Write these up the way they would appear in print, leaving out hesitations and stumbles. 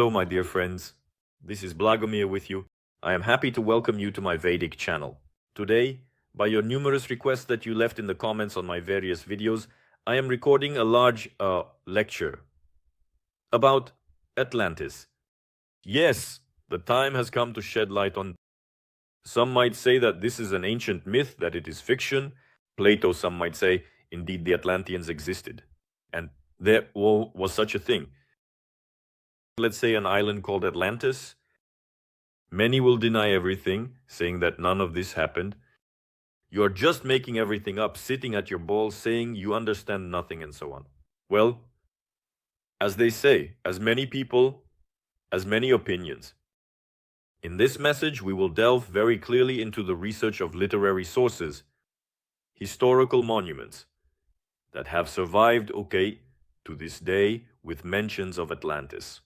Hello, my dear friends. This is Blagomir with you. I am happy to welcome you to my Vedic channel. Today, by your numerous requests that you left in the comments on my various videos, I am recording a large lecture about Atlantis. Yes, the time has come to shed light on. Some might say that this is an ancient myth, that it is fiction. Plato, some might say, indeed the Atlanteans existed. And there was such a thing. Let's say an island called Atlantis. Many will deny everything, saying that none of this happened. You are just making everything up, sitting at your balls, saying you understand nothing and so on. Well, as they say, as many people, as many opinions. In this message, we will delve very clearly into the research of literary sources, historical monuments that have survived, to this day with mentions of Atlantis.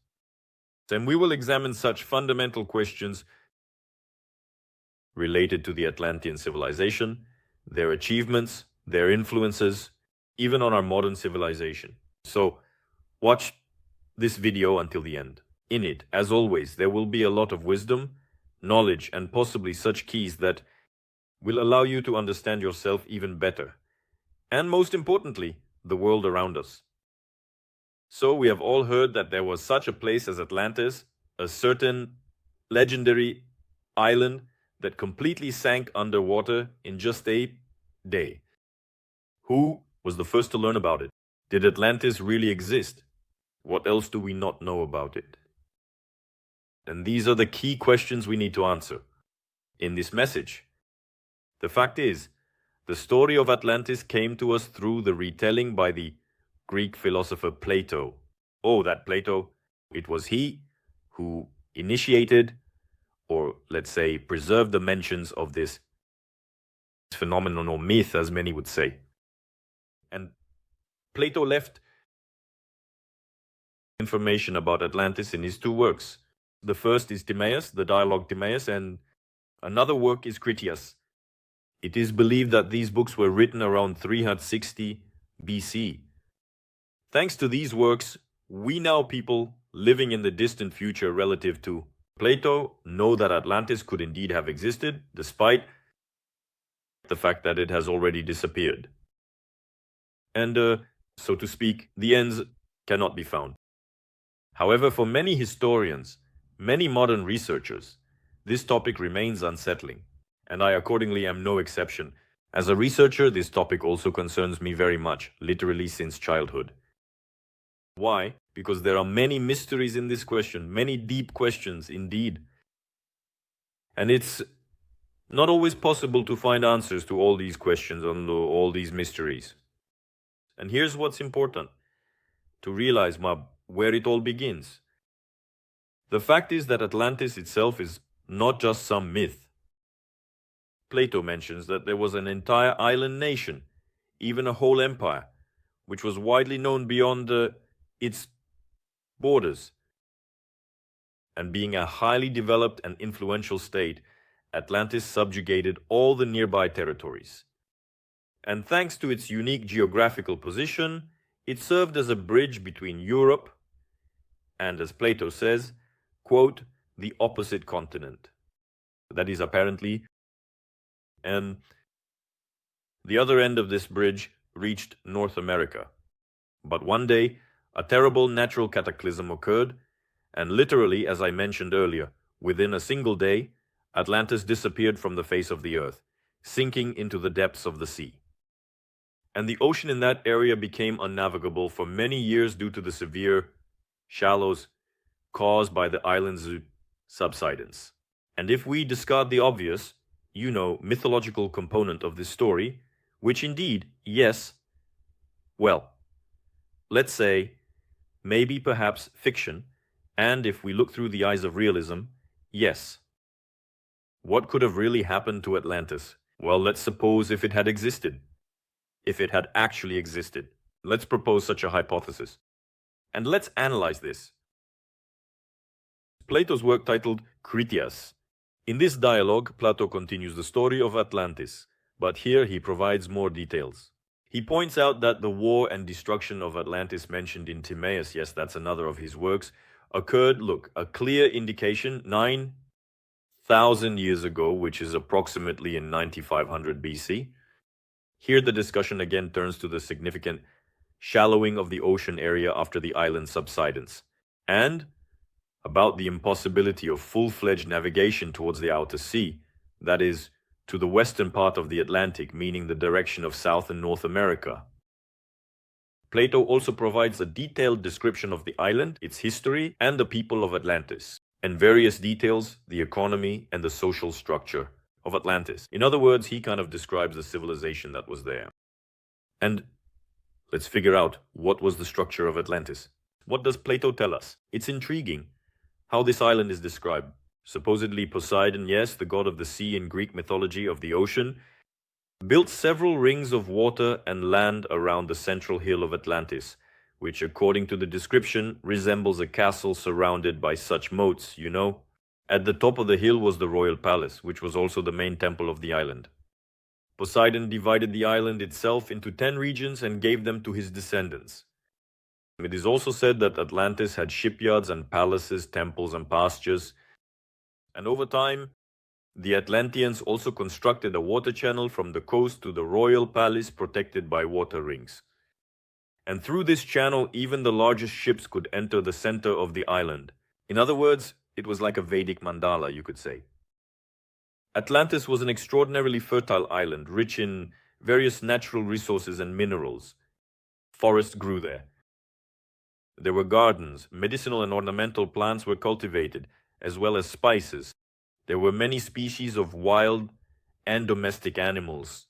And we will examine such fundamental questions related to the Atlantean civilization, their achievements, their influences, even on our modern civilization. So, watch this video until the end. In it, as always, there will be a lot of wisdom, knowledge, and possibly such keys that will allow you to understand yourself even better. And most importantly, the world around us. So we have all heard that there was such a place as Atlantis, a certain legendary island that completely sank underwater in just a day. Who was the first to learn about it? Did Atlantis really exist? What else do we not know about it? And these are the key questions we need to answer in this message. The fact is, the story of Atlantis came to us through the retelling by the Greek philosopher Plato. Oh, that Plato, it was he who initiated, or let's say preserved the mentions of this phenomenon or myth, as many would say. And Plato left information about Atlantis in his two works. The first is Timaeus, the dialogue Timaeus, and another work is Critias. It is believed that these books were written around 360 BC. Thanks to these works, we now people living in the distant future relative to Plato know that Atlantis could indeed have existed, despite the fact that it has already disappeared. And, so to speak, the ends cannot be found. However, for many historians, many modern researchers, this topic remains unsettling, and I accordingly am no exception. As a researcher, this topic also concerns me very much, literally since childhood. Why? Because there are many mysteries in this question, many deep questions indeed. And it's not always possible to find answers to all these questions and all these mysteries. And here's what's important to realize, where it all begins. The fact is that Atlantis itself is not just some myth. Plato mentions that there was an entire island nation, even a whole empire, which was widely known beyond its borders. And being a highly developed and influential state, Atlantis subjugated all the nearby territories. And thanks to its unique geographical position, it served as a bridge between Europe and, as Plato says, quote, the opposite continent. That is apparently, and the other end of this bridge reached North America. But one day, a terrible natural cataclysm occurred, and literally, as I mentioned earlier, within a single day, Atlantis disappeared from the face of the earth, sinking into the depths of the sea. And the ocean in that area became unnavigable for many years due to the severe shallows caused by the island's subsidence. And if we discard the obvious, mythological component of this story, which indeed, yes, let's say, maybe perhaps fiction, and if we look through the eyes of realism, yes. What could have really happened to Atlantis? Well, let's suppose if it had existed. If it had actually existed. Let's propose such a hypothesis. And let's analyze this. Plato's work titled Critias. In this dialogue, Plato continues the story of Atlantis, but here he provides more details. He points out that the war and destruction of Atlantis mentioned in Timaeus, yes, that's another of his works, occurred, look, a clear indication 9,000 years ago, which is approximately in 9500 BC. Here the discussion again turns to the significant shallowing of the ocean area after the island's subsidence, and about the impossibility of full-fledged navigation towards the outer sea, that is, to the western part of the Atlantic, meaning the direction of South and North America. Plato also provides a detailed description of the island, its history, and the people of Atlantis, and various details, the economy and the social structure of Atlantis. In other words, he kind of describes the civilization that was there. And let's figure out what was the structure of Atlantis. What does Plato tell us? It's intriguing how this island is described. Supposedly Poseidon, yes, the god of the sea in Greek mythology, of the ocean, built several rings of water and land around the central hill of Atlantis, which, according to the description, resembles a castle surrounded by such moats, you know. At the top of the hill was the royal palace, which was also the main temple of the island. Poseidon divided the island itself into 10 regions and gave them to his descendants. It is also said that Atlantis had shipyards and palaces, temples and pastures. And over time, the Atlanteans also constructed a water channel from the coast to the royal palace protected by water rings. And through this channel, even the largest ships could enter the center of the island. In other words, it was like a Vedic mandala, you could say. Atlantis was an extraordinarily fertile island, rich in various natural resources and minerals. Forests grew there. There were gardens, medicinal and ornamental plants were cultivated, as well as spices. There were many species of wild and domestic animals.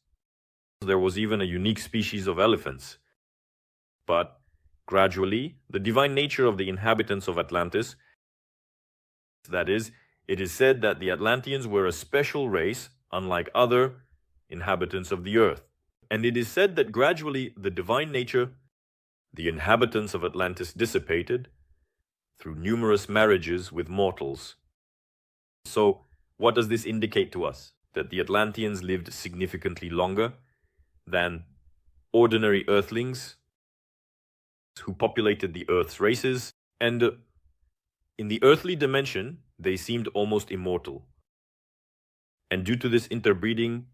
There was even a unique species of elephants. But gradually, the divine nature of the inhabitants of Atlantis, that is, it is said that the Atlanteans were a special race, unlike other inhabitants of the earth. And it is said that gradually the divine nature, the inhabitants of Atlantis, dissipated through numerous marriages with mortals. So, what does this indicate to us? That the Atlanteans lived significantly longer than ordinary earthlings who populated the Earth's races, and in the earthly dimension, they seemed almost immortal. And due to this interbreeding,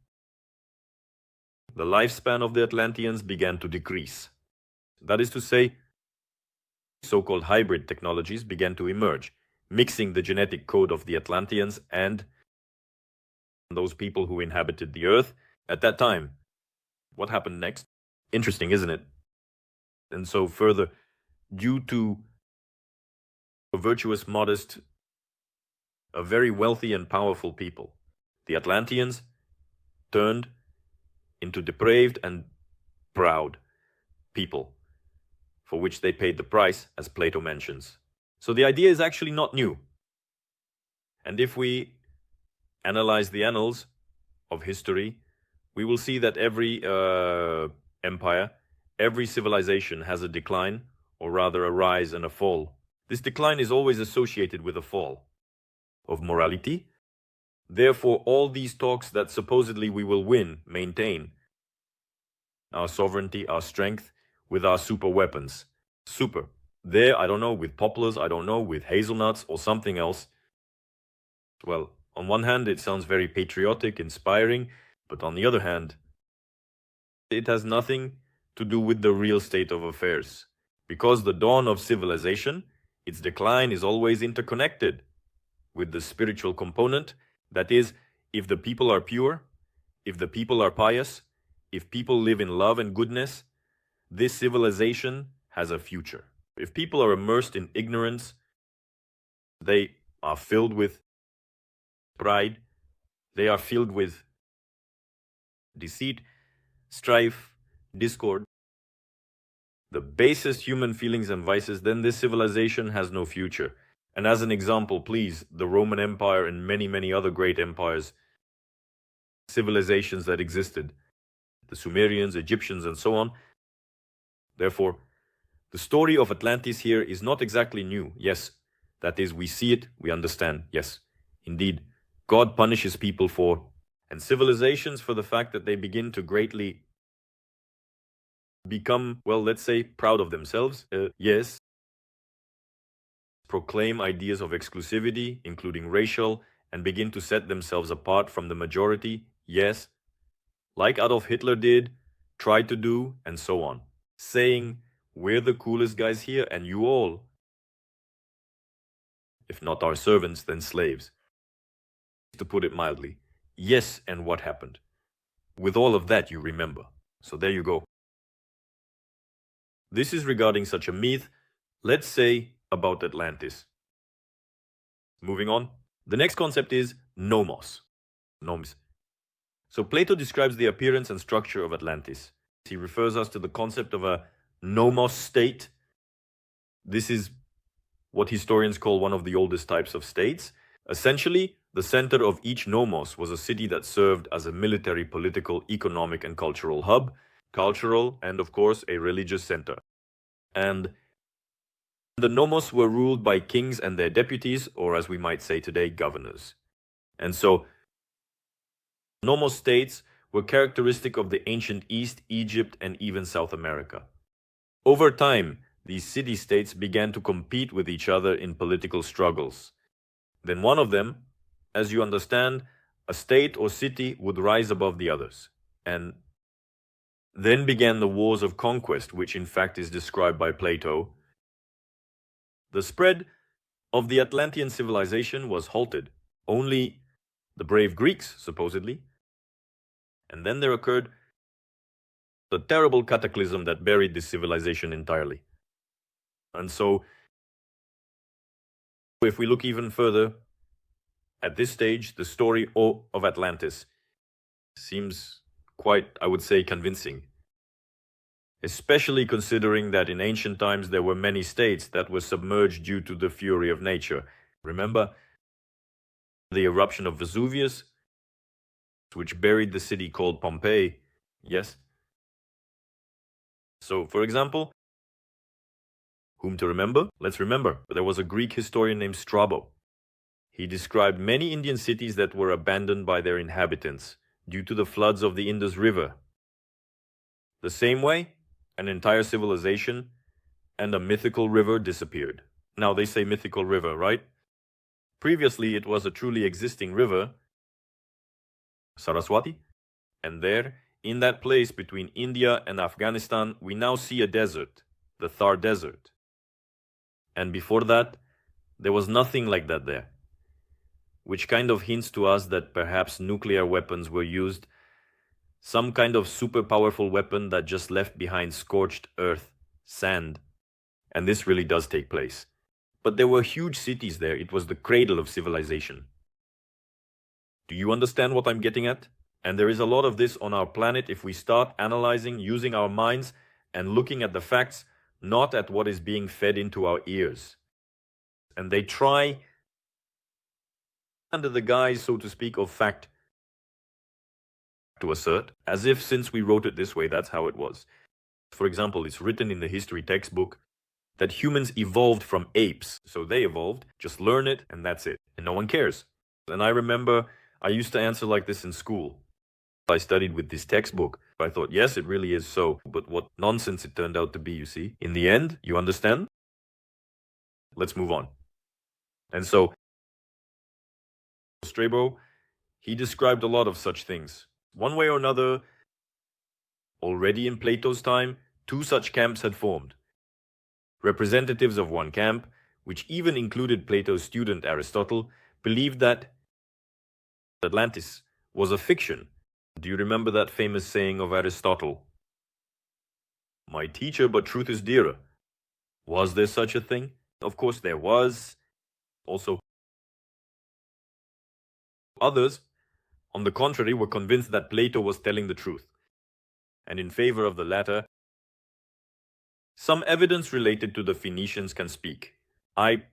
the lifespan of the Atlanteans began to decrease. That is to say, so-called hybrid technologies began to emerge, mixing the genetic code of the Atlanteans and those people who inhabited the Earth at that time. What happened next? Interesting, isn't it? And so further, due to a virtuous, modest, a very wealthy and powerful people, the Atlanteans turned into depraved and proud people, for which they paid the price, as Plato mentions. So the idea is actually not new. And if we analyze the annals of history, we will see that every empire, every civilization has a decline, or rather a rise and a fall. This decline is always associated with a fall of morality. Therefore, all these talks that supposedly we will win, maintain our sovereignty, our strength, with our super weapons. Super. There, I don't know, with poplars, I don't know, with hazelnuts or something else. Well, on one hand, it sounds very patriotic, inspiring, but on the other hand, it has nothing to do with the real state of affairs. Because the dawn of civilization, its decline is always interconnected with the spiritual component. That is, if the people are pure, if the people are pious, if people live in love and goodness, this civilization has a future. If people are immersed in ignorance, they are filled with pride, they are filled with deceit, strife, discord, the basest human feelings and vices, then this civilization has no future. And as an example, please, the Roman Empire and many, many other great empires, civilizations that existed, the Sumerians, Egyptians, and so on. Therefore, the story of Atlantis here is not exactly new. Yes, that is, we see it, we understand. Yes, indeed, God punishes people for, and civilizations for the fact that they begin to greatly become, well, let's say, proud of themselves. Yes, proclaim ideas of exclusivity, including racial, and begin to set themselves apart from the majority, yes, like Adolf Hitler did, tried to do, and so on, saying, we're the coolest guys here, and you all, if not our servants, then slaves. To put it mildly, yes, and what happened? With all of that, you remember. So there you go. This is regarding such a myth, let's say, about Atlantis. Moving on. The next concept is nomos. Noms. So Plato describes the appearance and structure of Atlantis. He refers us to the concept of a nomos state. This is what historians call one of the oldest types of states. Essentially, the center of each nomos was a city that served as a military, political, economic, and cultural hub, and of course a religious center. And the nomos were ruled by kings and their deputies, or as we might say today, governors. And so, nomos states were characteristic of the ancient East, Egypt, and even South America. Over time, these city-states began to compete with each other in political struggles. Then one of them, as you understand, a state or city would rise above the others. And then began the wars of conquest, which in fact is described by Plato. The spread of the Atlantean civilization was halted. Only the brave Greeks, supposedly. And then there occurred the terrible cataclysm that buried this civilization entirely. And so, if we look even further, at this stage, the story of Atlantis seems quite, I would say, convincing. Especially considering that in ancient times there were many states that were submerged due to the fury of nature. Remember the eruption of Vesuvius, which buried the city called Pompeii, yes? So, for example, whom to remember? Let's remember, there was a Greek historian named Strabo. He described many Indian cities that were abandoned by their inhabitants due to the floods of the Indus River. The same way, an entire civilization and a mythical river disappeared. Now they say mythical river, right? Previously it was a truly existing river, Saraswati, and there, in that place between India and Afghanistan, we now see a desert, the Thar Desert. And before that, there was nothing like that there, which kind of hints to us that perhaps nuclear weapons were used, some kind of super powerful weapon that just left behind scorched earth, sand. And this really does take place. But there were huge cities there. It was the cradle of civilization. Do you understand what I'm getting at? And there is a lot of this on our planet if we start analyzing, using our minds, and looking at the facts, not at what is being fed into our ears. And they try, under the guise, so to speak, of fact, to assert, as if since we wrote it this way, that's how it was. For example, it's written in the history textbook that humans evolved from apes. So they evolved, just learn it, and that's it. And no one cares. And I remember I used to answer like this in school. I studied with this textbook. I thought, yes, it really is so. But what nonsense it turned out to be, you see. In the end, you understand? Let's move on. And so, Strabo, he described a lot of such things. One way or another, already in Plato's time, two such camps had formed. Representatives of one camp, which even included Plato's student Aristotle, believed that Atlantis was a fiction. Do you remember that famous saying of Aristotle? My teacher, but truth is dearer. Was there such a thing? Of course there was. Also, others, on the contrary, were convinced that Plato was telling the truth. And in favor of the latter, some evidence related to the Phoenicians can speak. I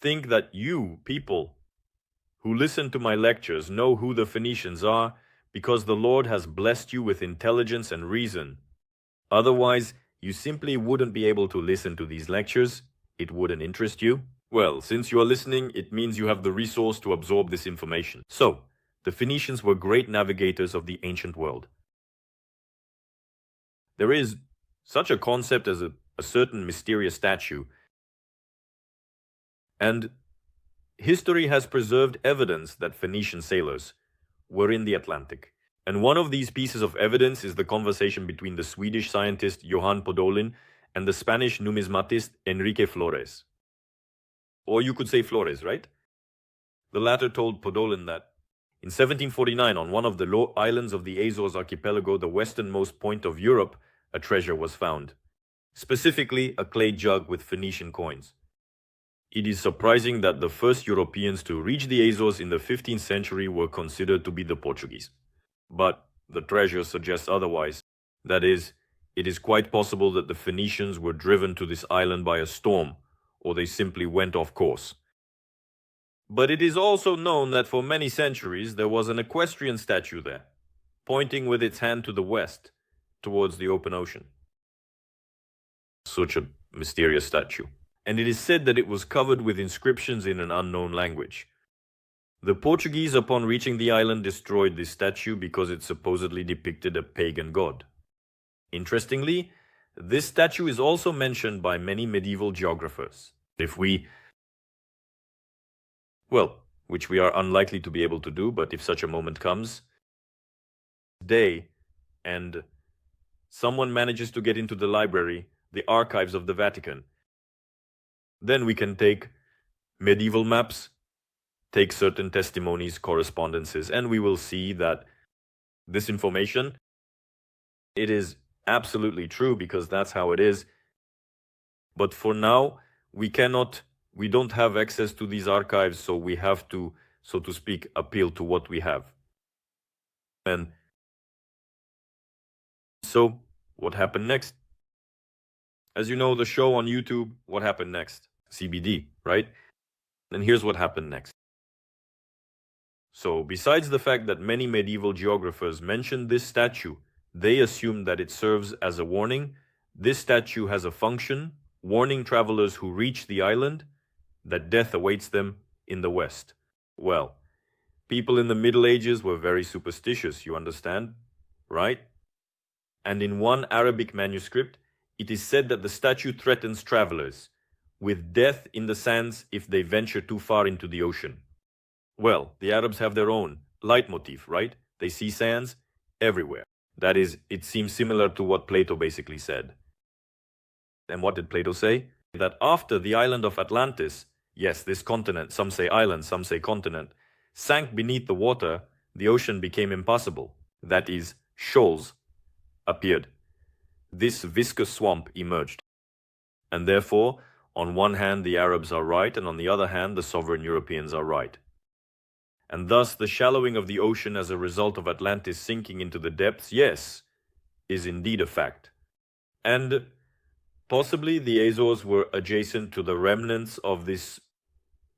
think that you, people, who listen to my lectures know who the Phoenicians are because the Lord has blessed you with intelligence and reason. Otherwise, you simply wouldn't be able to listen to these lectures. It wouldn't interest you. Well, since you are listening, it means you have the resource to absorb this information. So, the Phoenicians were great navigators of the ancient world. There is such a concept as a certain mysterious statue And history has preserved evidence that Phoenician sailors were in the Atlantic. And one of these pieces of evidence is the conversation between the Swedish scientist Johann Podolin and the Spanish numismatist Enrique Flores. Or you could say Flores, right? The latter told Podolin that in 1749, on one of the low islands of the Azores archipelago, the westernmost point of Europe, a treasure was found. Specifically, a clay jug with Phoenician coins. It is surprising that the first Europeans to reach the Azores in the 15th century were considered to be the Portuguese. But the treasure suggests otherwise. That is, it is quite possible that the Phoenicians were driven to this island by a storm, or they simply went off course. But it is also known that for many centuries there was an equestrian statue there, pointing with its hand to the west, towards the open ocean. Such a mysterious statue. And it is said that it was covered with inscriptions in an unknown language. The Portuguese, upon reaching the island, destroyed this statue because it supposedly depicted a pagan god. Interestingly, this statue is also mentioned by many medieval geographers. Which we are unlikely to be able to do, but if such a moment comes, and someone manages to get into the library, the archives of the Vatican, then we can take medieval maps, take certain testimonies, correspondences, and we will see that this information, it is absolutely true because that's how it is. But for now, we don't have access to these archives, so we have to, so to speak, appeal to what we have. And so, what happened next? As you know, the show on YouTube, What Happened Next? CBD, right? And here's what happened next. So, besides the fact that many medieval geographers mentioned this statue, they assumed that it serves as a warning. This statue has a function, warning travelers who reach the island that death awaits them in the west. Well, people in the Middle Ages were very superstitious, you understand, right? And in one Arabic manuscript, it is said that the statue threatens travelers with death in the sands if they venture too far into the ocean. Well, the Arabs have their own leitmotif, right? They see sands everywhere. That is, it seems similar to what Plato basically said. And what did Plato say? That after the island of Atlantis, yes, this continent, some say island, some say continent, sank beneath the water, the ocean became impassable. That is, shoals appeared. This viscous swamp emerged. And therefore, on one hand, the Arabs are right, and on the other hand, the sovereign Europeans are right. And thus, the shallowing of the ocean as a result of Atlantis sinking into the depths, yes, is indeed a fact. And possibly the Azores were adjacent to the remnants of this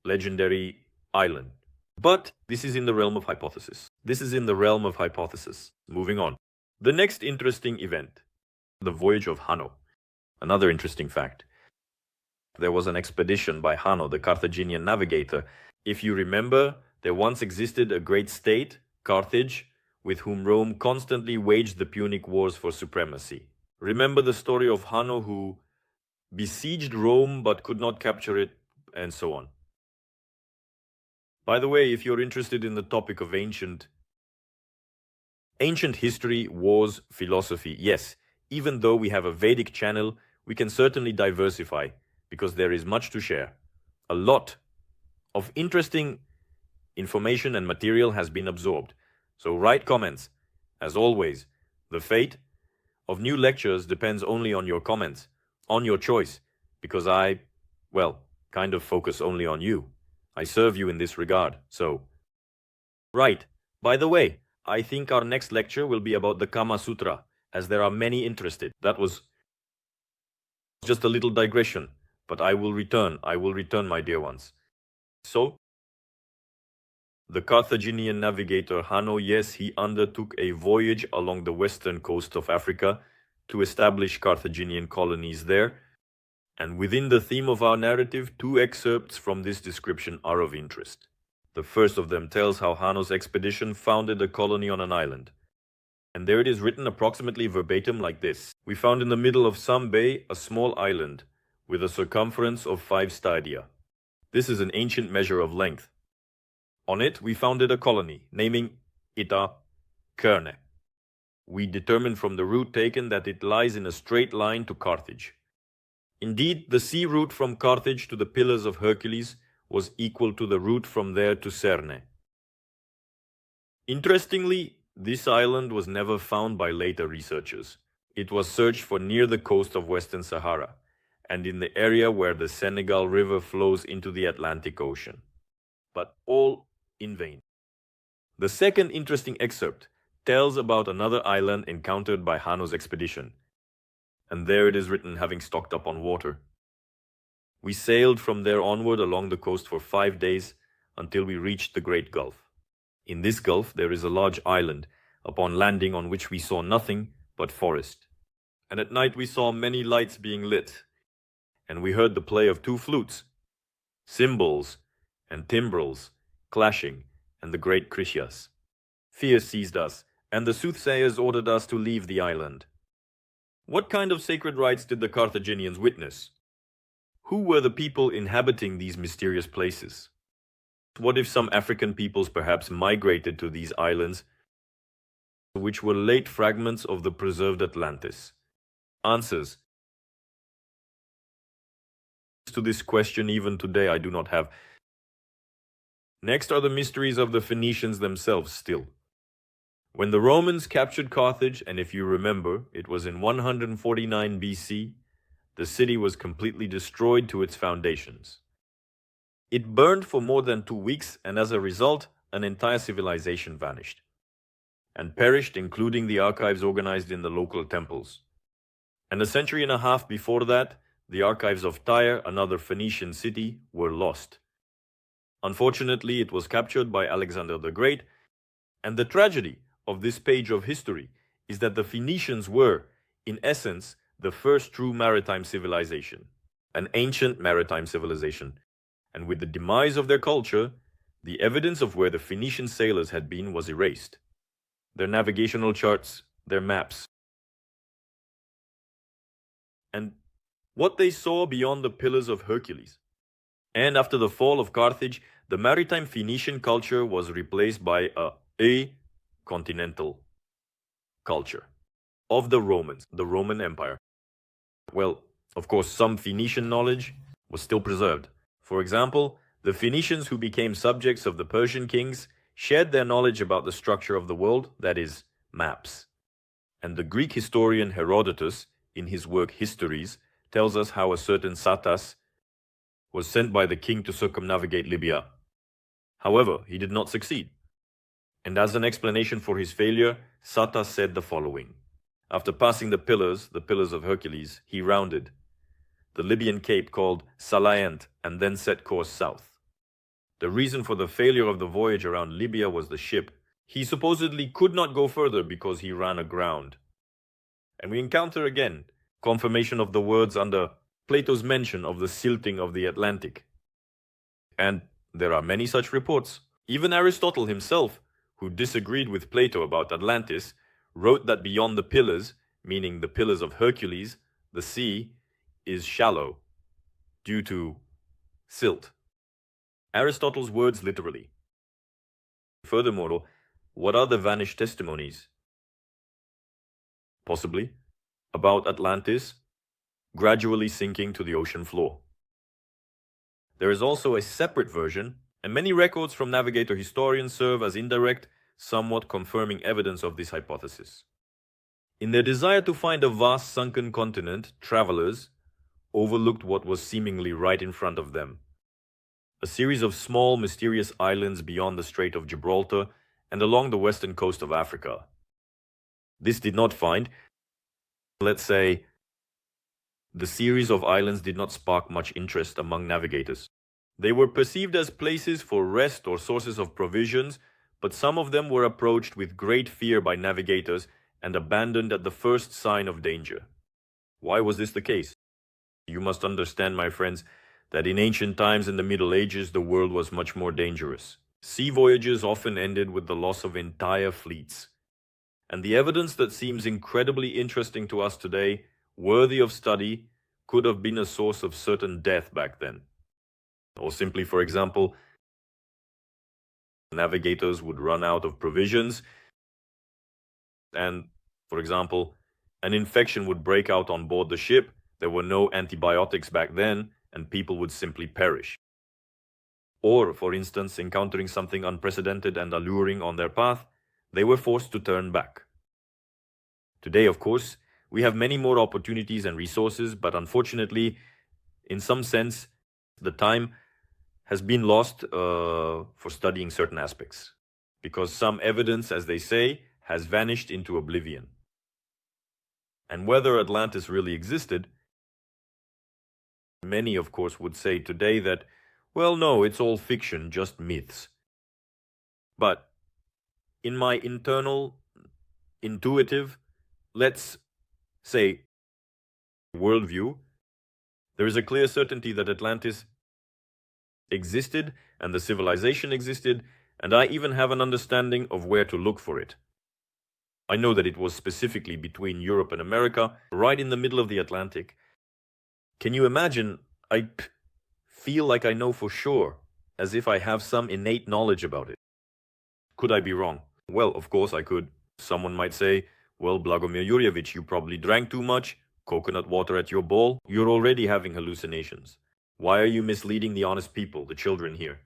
legendary island. But this is in the realm of hypothesis. Moving on. The next interesting event, the voyage of Hanno. Another interesting fact. There was an expedition by Hanno, the Carthaginian navigator. If you remember, there once existed a great state, Carthage, with whom Rome constantly waged the Punic Wars for supremacy. Remember the story of Hanno who besieged Rome but could not capture it, and so on. By the way, if you're interested in the topic of ancient history, wars, philosophy, yes, even though we have a Vedic channel, we can certainly diversify because there is much to share. A lot of interesting information and material has been absorbed. So write comments. As always, the fate of new lectures depends only on your comments, on your choice, because I kind of focus only on you. I serve you in this regard, so. Right. By the way, I think our next lecture will be about the Kama Sutra, as there are many interested. That was just a little digression, but I will return, my dear ones. So, the Carthaginian navigator Hanno, yes, he undertook a voyage along the western coast of Africa to establish Carthaginian colonies there. And within the theme of our narrative, two excerpts from this description are of interest. The first of them tells how Hanno's expedition founded a colony on an island. And there it is written approximately verbatim like this. We found in the middle of some bay a small island with a circumference of 5 stadia. This is an ancient measure of length. On it, we founded a colony, naming Ita Kerne. We determined from the route taken that it lies in a straight line to Carthage. Indeed, the sea route from Carthage to the Pillars of Hercules was equal to the route from there to Cerne. Interestingly, this island was never found by later researchers. It was searched for near the coast of Western Sahara and in the area where the Senegal River flows into the Atlantic Ocean. But all in vain. The second interesting excerpt tells about another island encountered by Hanno's expedition. And there it is written, having stocked up on water. We sailed from there onward along the coast for 5 days until we reached the Great Gulf. In this gulf there is a large island, upon landing on which we saw nothing but forest. And at night we saw many lights being lit, and we heard the play of 2 flutes, cymbals and timbrels clashing, and the great Critias. Fear seized us, and the soothsayers ordered us to leave the island. What kind of sacred rites did the Carthaginians witness? Who were the people inhabiting these mysterious places? What if some African peoples perhaps migrated to these islands, which were late fragments of the preserved Atlantis? Answers to this question even today I do not have. Next are the mysteries of the Phoenicians themselves still. When the Romans captured Carthage, and if you remember, it was in 149 BC, the city was completely destroyed to its foundations. It burned for more than 2 weeks, and as a result, an entire civilization vanished and perished, including the archives organized in the local temples. And a century and a half before that, the archives of Tyre, another Phoenician city, were lost. Unfortunately, it was captured by Alexander the Great, and the tragedy of this page of history is that the Phoenicians were, in essence, the first true maritime civilization, an ancient maritime civilization, and with the demise of their culture, the evidence of where the Phoenician sailors had been was erased. Their navigational charts, their maps, and what they saw beyond the Pillars of Hercules. And after the fall of Carthage, the maritime Phoenician culture was replaced by a continental culture of the Romans, the Roman Empire. Well, of course, some Phoenician knowledge was still preserved. For example, the Phoenicians who became subjects of the Persian kings shared their knowledge about the structure of the world, that is, maps. And the Greek historian Herodotus, in his work Histories, tells us how a certain Satas was sent by the king to circumnavigate Libya. However, he did not succeed. And as an explanation for his failure, Satas said the following. After passing the Pillars of Hercules, he rounded the Libyan cape called Salayant and then set course south. The reason for the failure of the voyage around Libya was the ship. He supposedly could not go further because he ran aground. And we encounter again confirmation of the words under Plato's mention of the silting of the Atlantic. And there are many such reports. Even Aristotle himself, who disagreed with Plato about Atlantis, wrote that beyond the pillars, meaning the Pillars of Hercules, the sea is shallow due to silt. Aristotle's words literally. Furthermore, what are the vanished testimonies? Possibly about Atlantis gradually sinking to the ocean floor. There is also a separate version, and many records from navigator historians serve as indirect, somewhat confirming evidence of this hypothesis. In their desire to find a vast sunken continent, travelers overlooked what was seemingly right in front of them. A series of small, mysterious islands beyond the Strait of Gibraltar and along the western coast of Africa. This did not find, let's say, the series of islands did not spark much interest among navigators. They were perceived as places for rest or sources of provisions, but some of them were approached with great fear by navigators and abandoned at the first sign of danger. Why was this the case? You must understand, my friends, that in ancient times in the Middle Ages, the world was much more dangerous. Sea voyages often ended with the loss of entire fleets. And the evidence that seems incredibly interesting to us today, worthy of study, could have been a source of certain death back then. Or simply, for example, navigators would run out of provisions and, for example, an infection would break out on board the ship. There were no antibiotics back then, and people would simply perish. Or, for instance, encountering something unprecedented and alluring on their path, they were forced to turn back. Today, of course, we have many more opportunities and resources, but unfortunately, in some sense, the time has been lost for studying certain aspects, because some evidence, as they say, has vanished into oblivion. And whether Atlantis really existed, many, of course, would say today that, well, no, it's all fiction, just myths. But in my internal, intuitive, let's say, worldview, there is a clear certainty that Atlantis existed and the civilization existed, and I even have an understanding of where to look for it. I know that it was specifically between Europe and America, right in the middle of the Atlantic. Can you imagine? I feel like I know for sure, as if I have some innate knowledge about it. Could I be wrong? Well, of course I could. Someone might say, well, Blagomir Yuryevich, you probably drank too much, coconut water at your ball, you're already having hallucinations. Why are you misleading the honest people, the children here?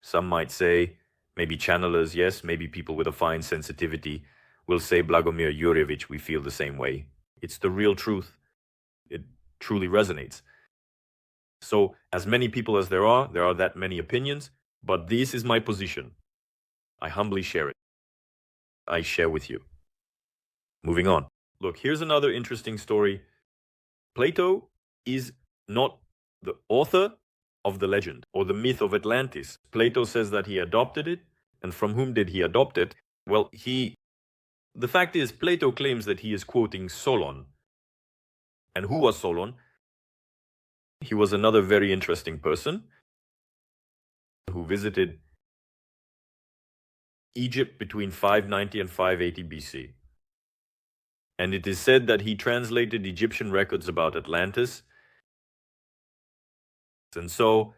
Some might say, maybe channelers, yes, maybe people with a fine sensitivity will say, Blagomir Yuryevich, we feel the same way. It's the real truth. It truly resonates. So, as many people as there are that many opinions, but this is my position. I humbly share it. I share with you. Moving on. Look, here's another interesting story. Plato is not the author of the legend or the myth of Atlantis. Plato says that he adopted it. And from whom did he adopt it? Well, the fact is, Plato claims that he is quoting Solon. And who was Solon? He was another very interesting person who visited Egypt between 590 and 580 BC. And it is said that he translated Egyptian records about Atlantis. And so,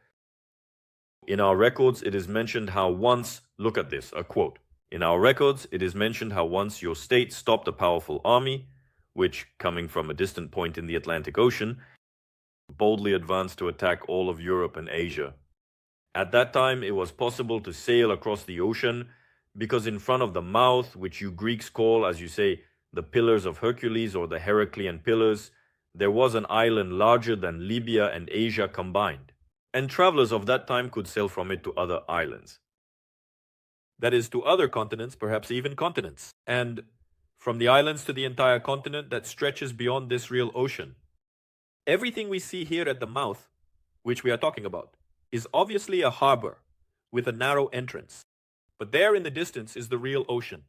in our records, it is mentioned how once, look at this, a quote. In our records, it is mentioned how once your state stopped a powerful army, which, coming from a distant point in the Atlantic Ocean, boldly advanced to attack all of Europe and Asia. At that time, it was possible to sail across the ocean because in front of the mouth, which you Greeks call, as you say, the Pillars of Hercules or the Heraclean Pillars, there was an island larger than Libya and Asia combined, and travelers of that time could sail from it to other islands. That is, to other continents, perhaps even continents, and from the islands to the entire continent that stretches beyond this real ocean. Everything we see here at the mouth, which we are talking about, is obviously a harbor with a narrow entrance. But there in the distance is the real ocean.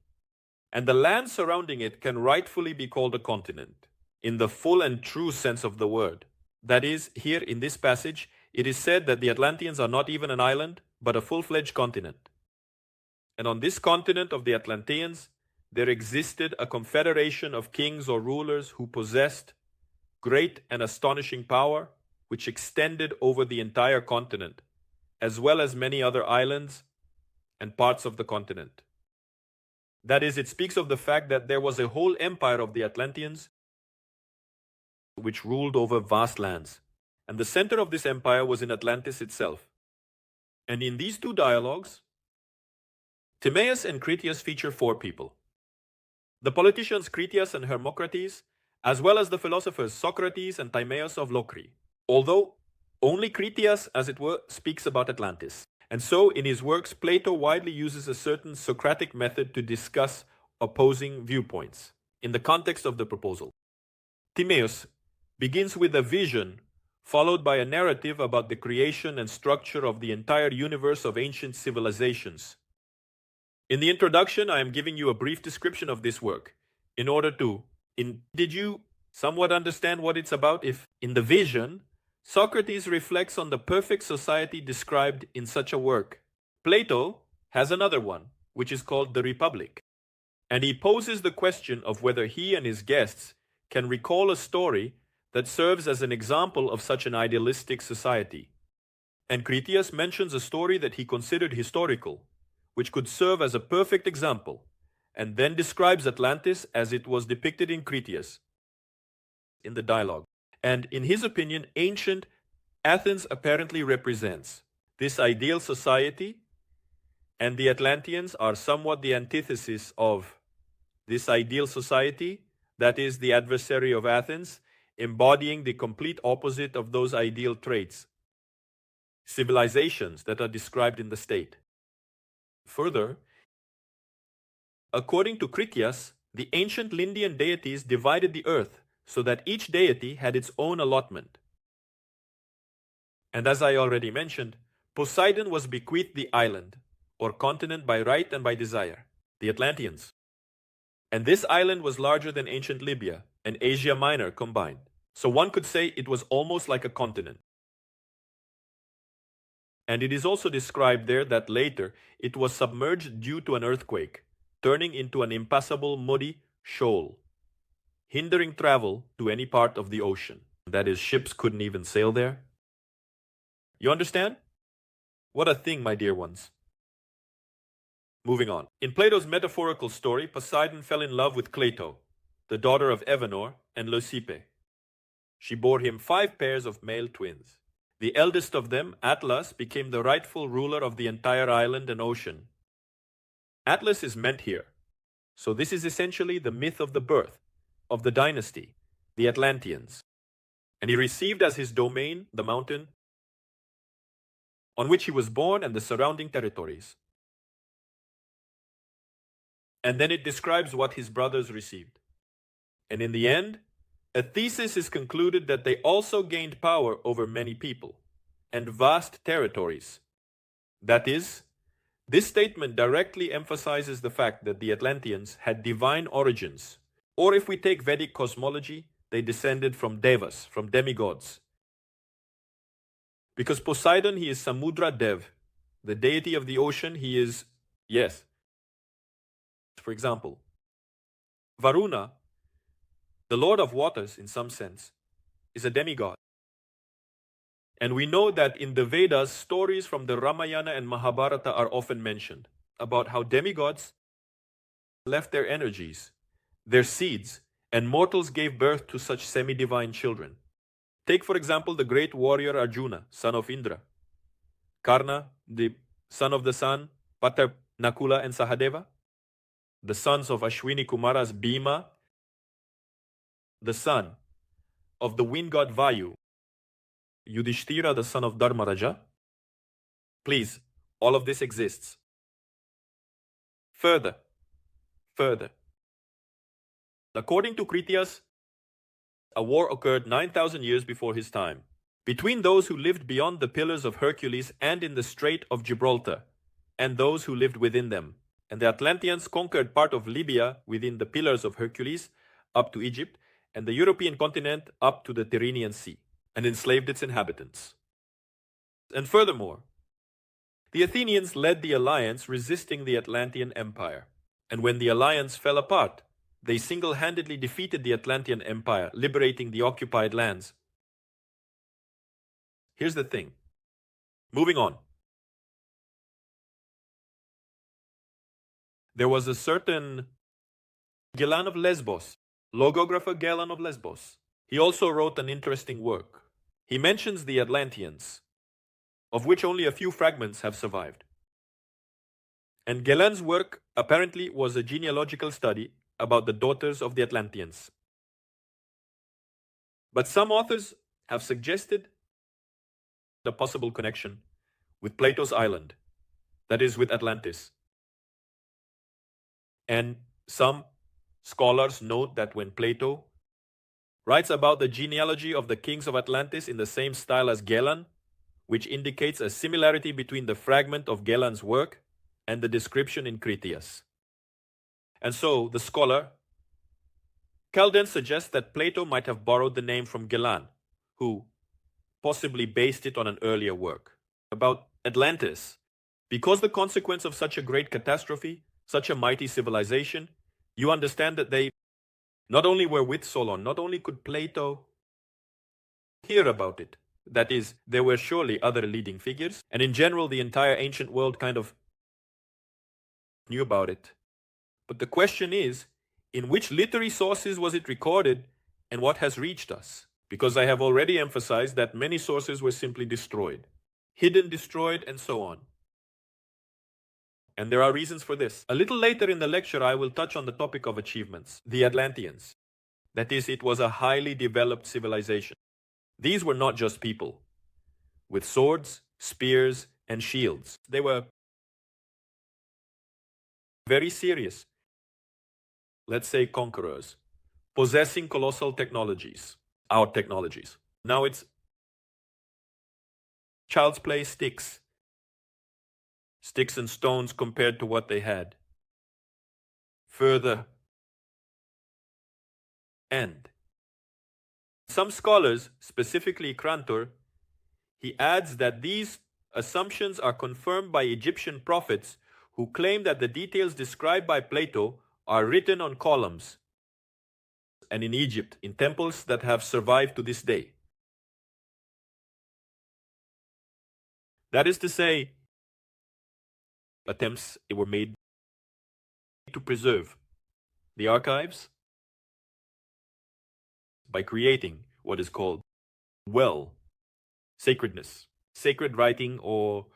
And the land surrounding it can rightfully be called a continent, in the full and true sense of the word. That is, here in this passage, it is said that the Atlanteans are not even an island, but a full-fledged continent. And on this continent of the Atlanteans, there existed a confederation of kings or rulers who possessed great and astonishing power, which extended over the entire continent, as well as many other islands and parts of the continent. That is, it speaks of the fact that there was a whole empire of the Atlanteans which ruled over vast lands. And the center of this empire was in Atlantis itself. And in these two dialogues, Timaeus and Critias feature four people. The politicians Critias and Hermocrates, as well as the philosophers Socrates and Timaeus of Locri. Although only Critias, as it were, speaks about Atlantis. And so, in his works, Plato widely uses a certain Socratic method to discuss opposing viewpoints in the context of the proposal. Timaeus begins with a vision, followed by a narrative about the creation and structure of the entire universe of ancient civilizations. In the introduction, I am giving you a brief description of this work, in order to... Did you somewhat understand what it's about? If, in the vision, Socrates reflects on the perfect society described in such a work, Plato has another one, which is called the Republic. And he poses the question of whether he and his guests can recall a story that serves as an example of such an idealistic society. And Critias mentions a story that he considered historical, which could serve as a perfect example, and then describes Atlantis as it was depicted in Critias in the dialogue. And in his opinion, ancient Athens apparently represents this ideal society, and the Atlanteans are somewhat the antithesis of this ideal society, that is, the adversary of Athens, embodying the complete opposite of those ideal traits, civilizations that are described in the state. Further, according to Critias, the ancient Lindian deities divided the earth so that each deity had its own allotment. And as I already mentioned, Poseidon was bequeathed the island, or continent by right and by desire, the Atlanteans. And this island was larger than ancient Libya and Asia Minor combined. So one could say it was almost like a continent. And it is also described there that later it was submerged due to an earthquake, turning into an impassable muddy shoal, hindering travel to any part of the ocean. That is, ships couldn't even sail there. You understand? What a thing, my dear ones. Moving on. In Plato's metaphorical story, Poseidon fell in love with Cleito, the daughter of Evenor and Leucippe. She bore him 5 pairs of male twins. The eldest of them, Atlas, became the rightful ruler of the entire island and ocean. Atlas is meant here. So this is essentially the myth of the birth of the dynasty, the Atlanteans. And he received as his domain the mountain on which he was born and the surrounding territories. And then it describes what his brothers received. And in the end, a thesis is concluded that they also gained power over many people and vast territories. That is, this statement directly emphasizes the fact that the Atlanteans had divine origins, or if we take Vedic cosmology, they descended from devas, from demigods. Because Poseidon, he is Samudra Dev, the deity of the ocean, he is, yes. For example, Varuna, the lord of waters in some sense, is a demigod. And we know that in the Vedas, stories from the Ramayana and Mahabharata are often mentioned about how demigods left their energies, their seeds, and mortals gave birth to such semi-divine children. Take, for example, the great warrior Arjuna, son of Indra, Karna, the son of the sun, Pater Nakula and Sahadeva, the sons of Ashwini Kumaras Bhima, the son of the wind god Vayu, Yudhishthira, the son of Dharmaraja. Please, all of this exists. Further. According to Critias, a war occurred 9,000 years before his time, between those who lived beyond the Pillars of Hercules and in the Strait of Gibraltar, and those who lived within them. And the Atlanteans conquered part of Libya within the Pillars of Hercules up to Egypt, and the European continent up to the Tyrrhenian Sea, and enslaved its inhabitants. And furthermore, the Athenians led the alliance resisting the Atlantean Empire. And when the alliance fell apart, they single-handedly defeated the Atlantean Empire, liberating the occupied lands. Here's the thing. Moving on. There was a certain Ganon of Lesbos, logographer Ganon of Lesbos. He also wrote an interesting work. He mentions the Atlanteans, of which only a few fragments have survived. And Galen's work apparently was a genealogical study about the daughters of the Atlanteans. But some authors have suggested the possible connection with Plato's island, that is, with Atlantis. And some scholars note that when Plato writes about the genealogy of the kings of Atlantis in the same style as Ganon, which indicates a similarity between the fragment of Galen's work and the description in Critias. And so, the scholar Calden suggests that Plato might have borrowed the name from Ganon, who possibly based it on an earlier work about Atlantis. Because the consequence of such a great catastrophe, such a mighty civilization, you understand that they not only were with Solon, not only could Plato hear about it, That is, there were surely other leading figures, and in general the entire ancient world kind of knew about it. But the question is, in which literary sources was it recorded, and what has reached us? Because I have already emphasized that many sources were simply destroyed, hidden, destroyed, and so on. And there are reasons for this. A little later in the lecture, I will touch on the topic of achievements, the Atlanteans. That is, it was a highly developed civilization. These were not just people with swords, spears, and shields. They were very serious, let's say conquerors, possessing colossal technologies, our technologies. Now it's child's play, sticks and stones compared to what they had. Further, and some scholars, specifically Krantor, he adds that these assumptions are confirmed by Egyptian prophets who claim that the details described by Plato are written on columns and in Egypt, in temples that have survived to this day. That is to say, attempts were made to preserve the archives by creating what is called, sacredness, sacred writing, or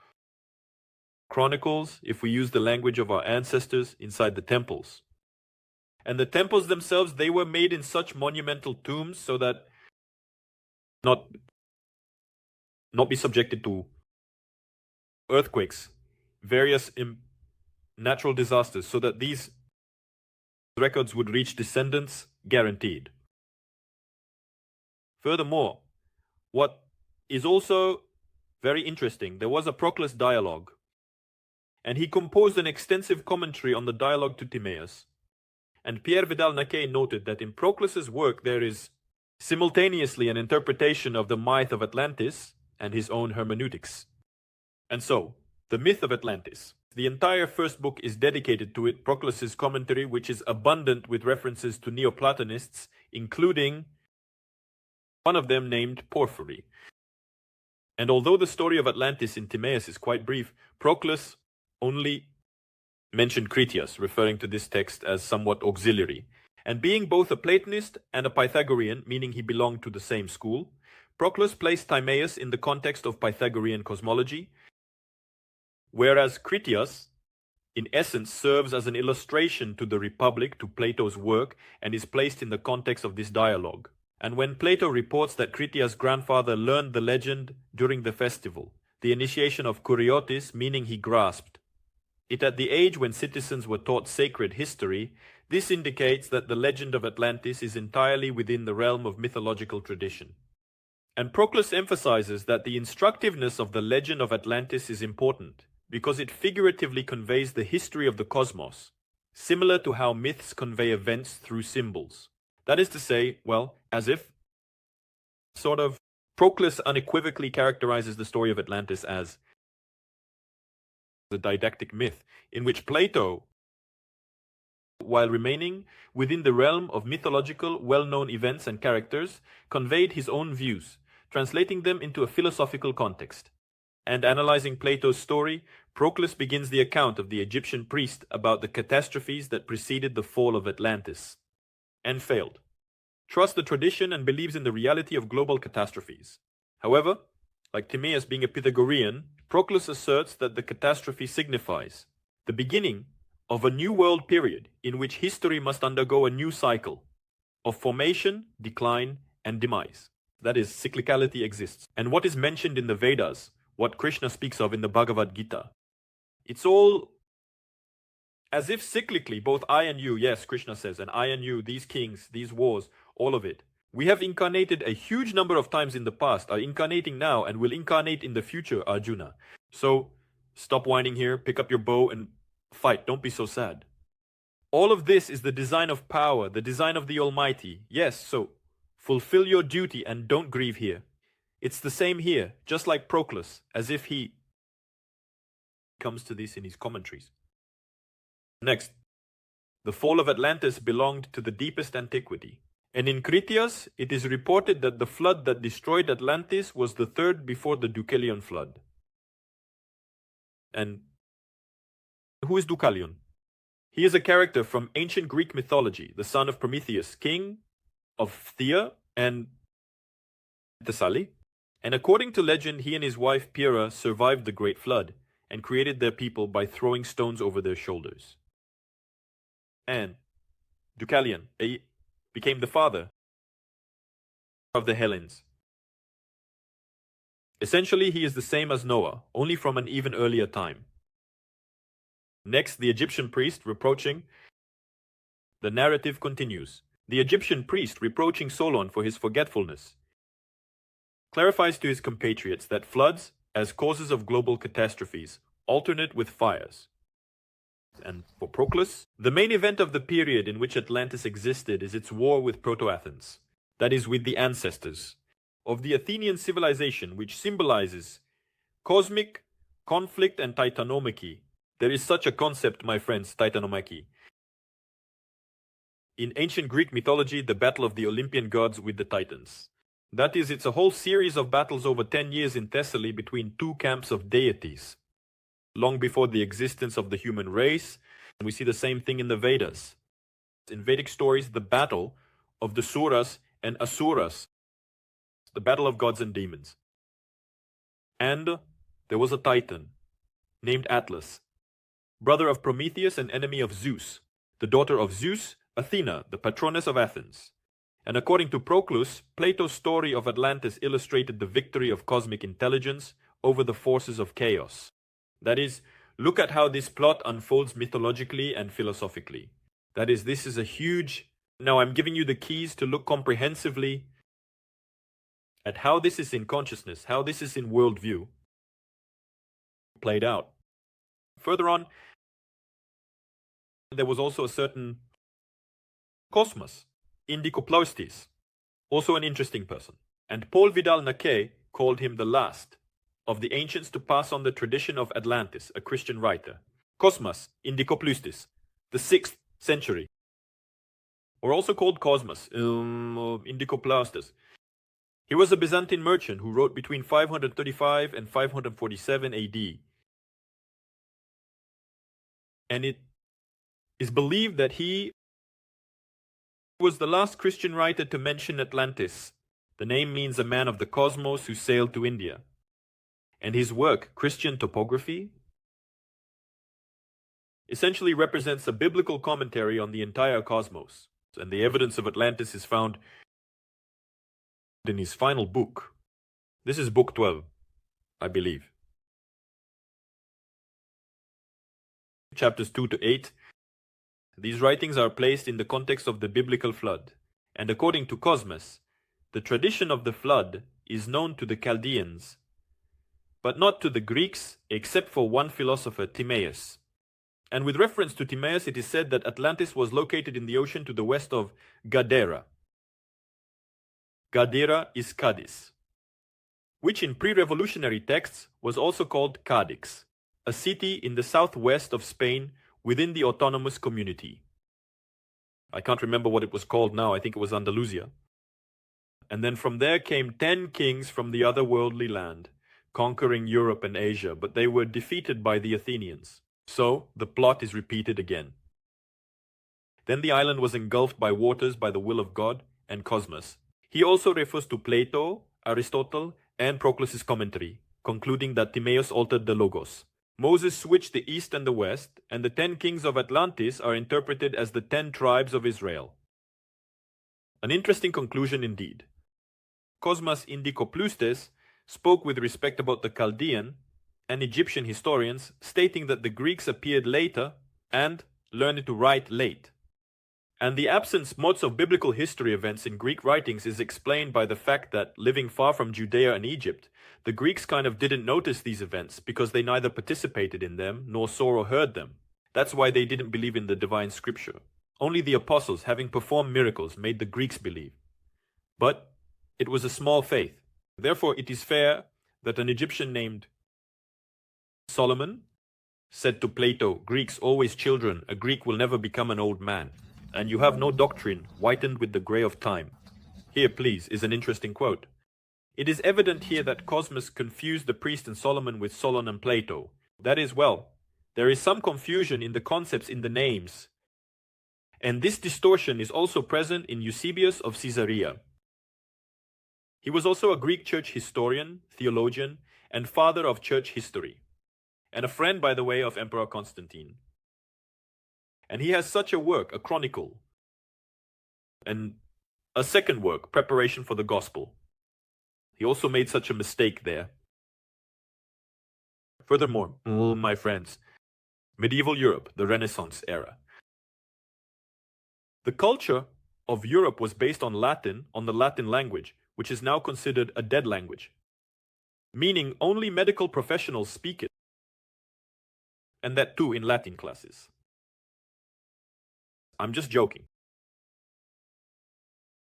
chronicles, if we use the language of our ancestors, inside the temples. And the temples themselves, they were made in such monumental tombs so that not be subjected to earthquakes, various natural disasters, so that these records would reach descendants guaranteed. Furthermore, what is also very interesting, there was a Procl Diadokh, and he composed an extensive commentary on the dialogue to Timaeus. And Pierre Vidal-Naquet noted that in Proclus's work there is simultaneously an interpretation of the myth of Atlantis and his own hermeneutics. And so, the myth of Atlantis. The entire first book is dedicated to it, Proclus's commentary, which is abundant with references to Neoplatonists, including one of them named Porphyry. And although the story of Atlantis in Timaeus is quite brief, Proclus only mentioned Critias, referring to this text as somewhat auxiliary. And being both a Platonist and a Pythagorean, meaning he belonged to the same school, Proclus placed Timaeus in the context of Pythagorean cosmology, whereas Critias, in essence, serves as an illustration to the Republic, to Plato's work, and is placed in the context of this dialogue. And when Plato reports that Critias' grandfather learned the legend during the festival, the initiation of kuriotis, meaning he grasped it at the age when citizens were taught sacred history, this indicates that the legend of Atlantis is entirely within the realm of mythological tradition. And Proclus emphasizes that the instructiveness of the legend of Atlantis is important, because it figuratively conveys the history of the cosmos, similar to how myths convey events through symbols. That is to say, well, as if, Proclus unequivocally characterizes the story of Atlantis as a didactic myth, in which Plato, while remaining within the realm of mythological, well-known events and characters, conveyed his own views, translating them into a philosophical context. And analyzing Plato's story, Proclus begins the account of the Egyptian priest about the catastrophes that preceded the fall of Atlantis, and failed. Trusts the tradition and believes in the reality of global catastrophes. However, like Timaeus being a Pythagorean, Proclus asserts that the catastrophe signifies the beginning of a new world period in which history must undergo a new cycle of formation, decline, and demise. That is, cyclicality exists. And what is mentioned in the Vedas, what Krishna speaks of in the Bhagavad Gita, it's all as if cyclically, both I and you, yes, Krishna says, and I and you, these kings, these wars, all of it. We have incarnated a huge number of times in the past, are incarnating now, and will incarnate in the future, Arjuna. So, stop whining here, pick up your bow and fight, don't be so sad. All of this is the design of power, the design of the Almighty. Yes, so, fulfill your duty and don't grieve here. It's the same here, just like Proclus, as if he comes to this in his commentaries. Next, the fall of Atlantis belonged to the deepest antiquity, And in Critias, it is reported that the flood that destroyed Atlantis was the third before the Deucalion flood. And who is Deucalion? He is a character from ancient Greek mythology, the son of Prometheus, king of Phthia and Thessaly. And according to legend, he and his wife Pyrrha survived the great flood and created their people by throwing stones over their shoulders. And Deucalion became the father of the Hellenes. Essentially, he is the same as Noah, only from an even earlier time. Next, the Egyptian priest reproaching. The narrative continues. The Egyptian priest reproaching Solon for his forgetfulness clarifies to his compatriots that floods, as causes of global catastrophes, alternate with fires. And for Proclus, the main event of the period in which Atlantis existed is its war with Proto-Athens, that is, with the ancestors of the Athenian civilization, which symbolizes cosmic conflict and titanomachy. There is such a concept, my friends, titanomachy. In ancient Greek mythology, the battle of the Olympian gods with the Titans. That is, it's a whole series of battles over 10 years in Thessaly between two camps of deities, long before the existence of the human race. And we see the same thing in the Vedas. In Vedic stories, the battle of the Suras and Asuras, the battle of gods and demons. And there was a Titan named Atlas, brother of Prometheus and enemy of Zeus, the daughter of Zeus, Athena, the patroness of Athens. And according to Proclus, Plato's story of Atlantis illustrated the victory of cosmic intelligence over the forces of chaos. That is, look at how this plot unfolds mythologically and philosophically. That is, this is a huge... Now I'm giving you the keys to look comprehensively at how this is in consciousness, how this is in worldview, played out. Further on, there was also a certain Kozma Indikoplov, also an interesting person. And Paul Vidal-Naquet called him the last of the ancients to pass on the tradition of Atlantis, a Christian writer. Kozma Indikoplov, the 6th century, or also called Cosmas, Indikoplov. He was a Byzantine merchant who wrote between 535 and 547 AD. And it is believed that he was the last Christian writer to mention Atlantis. The name means a man of the cosmos who sailed to India. And his work, Christian Topography, essentially represents a biblical commentary on the entire cosmos. And the evidence of Atlantis is found in his final book. This is book 12, I believe. Chapters 2 to 8. These writings are placed in the context of the biblical flood, and according to Cosmas, the tradition of the flood is known to the Chaldeans, but not to the Greeks except for one philosopher, Timaeus. And with reference to Timaeus, it is said that Atlantis was located in the ocean to the west of Gadara. Gadara is Cadiz, which in pre-revolutionary texts was also called Cadix, a city in the southwest of Spain within the autonomous community. I can't remember what it was called now, I think it was Andalusia. And then from there came 10 kings from the otherworldly land, conquering Europe and Asia, but they were defeated by the Athenians. So, the plot is repeated again. Then the island was engulfed by waters by the will of God and Cosmas. He also refers to Plato, Aristotle, and Proclus's commentary, concluding that Timaeus altered the Logos. Moses switched the east and the west, and the 10 kings of Atlantis are interpreted as the 10 tribes of Israel. An interesting conclusion indeed. Kozma Indikoplov spoke with respect about the Chaldean and Egyptian historians, stating that the Greeks appeared later and learned to write late. And the absence of biblical history events in Greek writings is explained by the fact that, living far from Judea and Egypt, the Greeks kind of didn't notice these events because they neither participated in them nor saw or heard them. That's why they didn't believe in the divine scripture. Only the apostles, having performed miracles, made the Greeks believe. But it was a small faith. Therefore, it is fair that an Egyptian named Solomon said to Plato, "Greeks, always children, a Greek will never become an old man." and you have no doctrine whitened with the grey of time. Here, please, is an interesting quote. It is evident here that Cosmas confused the priest and Solomon with Solon and Plato. That is, well, there is some confusion in the concepts in the names. And this distortion is also present in Eusebius of Caesarea. He was also a Greek church historian, theologian, and father of church history, and a friend, by the way, of Emperor Constantine. And he has such a work, a chronicle, and a second work, Preparation for the Gospel. He also made such a mistake there. Furthermore, my friends, medieval Europe, the Renaissance era. The culture of Europe was based on Latin, on the Latin language, which is now considered a dead language, meaning only medical professionals speak it, and that too in Latin classes. I'm just joking.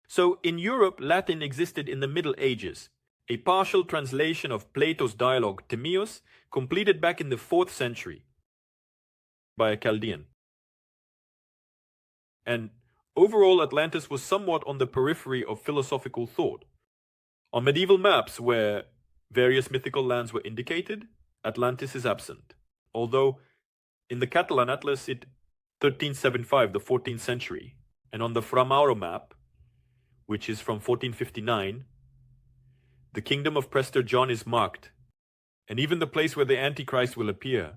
So in Europe, Latin existed in the Middle Ages, a partial translation of Plato's dialogue Timaeus, completed back in the 4th century by a Chaldean. And overall, Atlantis was somewhat on the periphery of philosophical thought. On medieval maps where various mythical lands were indicated, Atlantis is absent. Although in the Catalan Atlas, it 1375, the 14th century, and on the Fra Mauro map, which is from 1459, the kingdom of Prester John is marked, and even the place where the Antichrist will appear.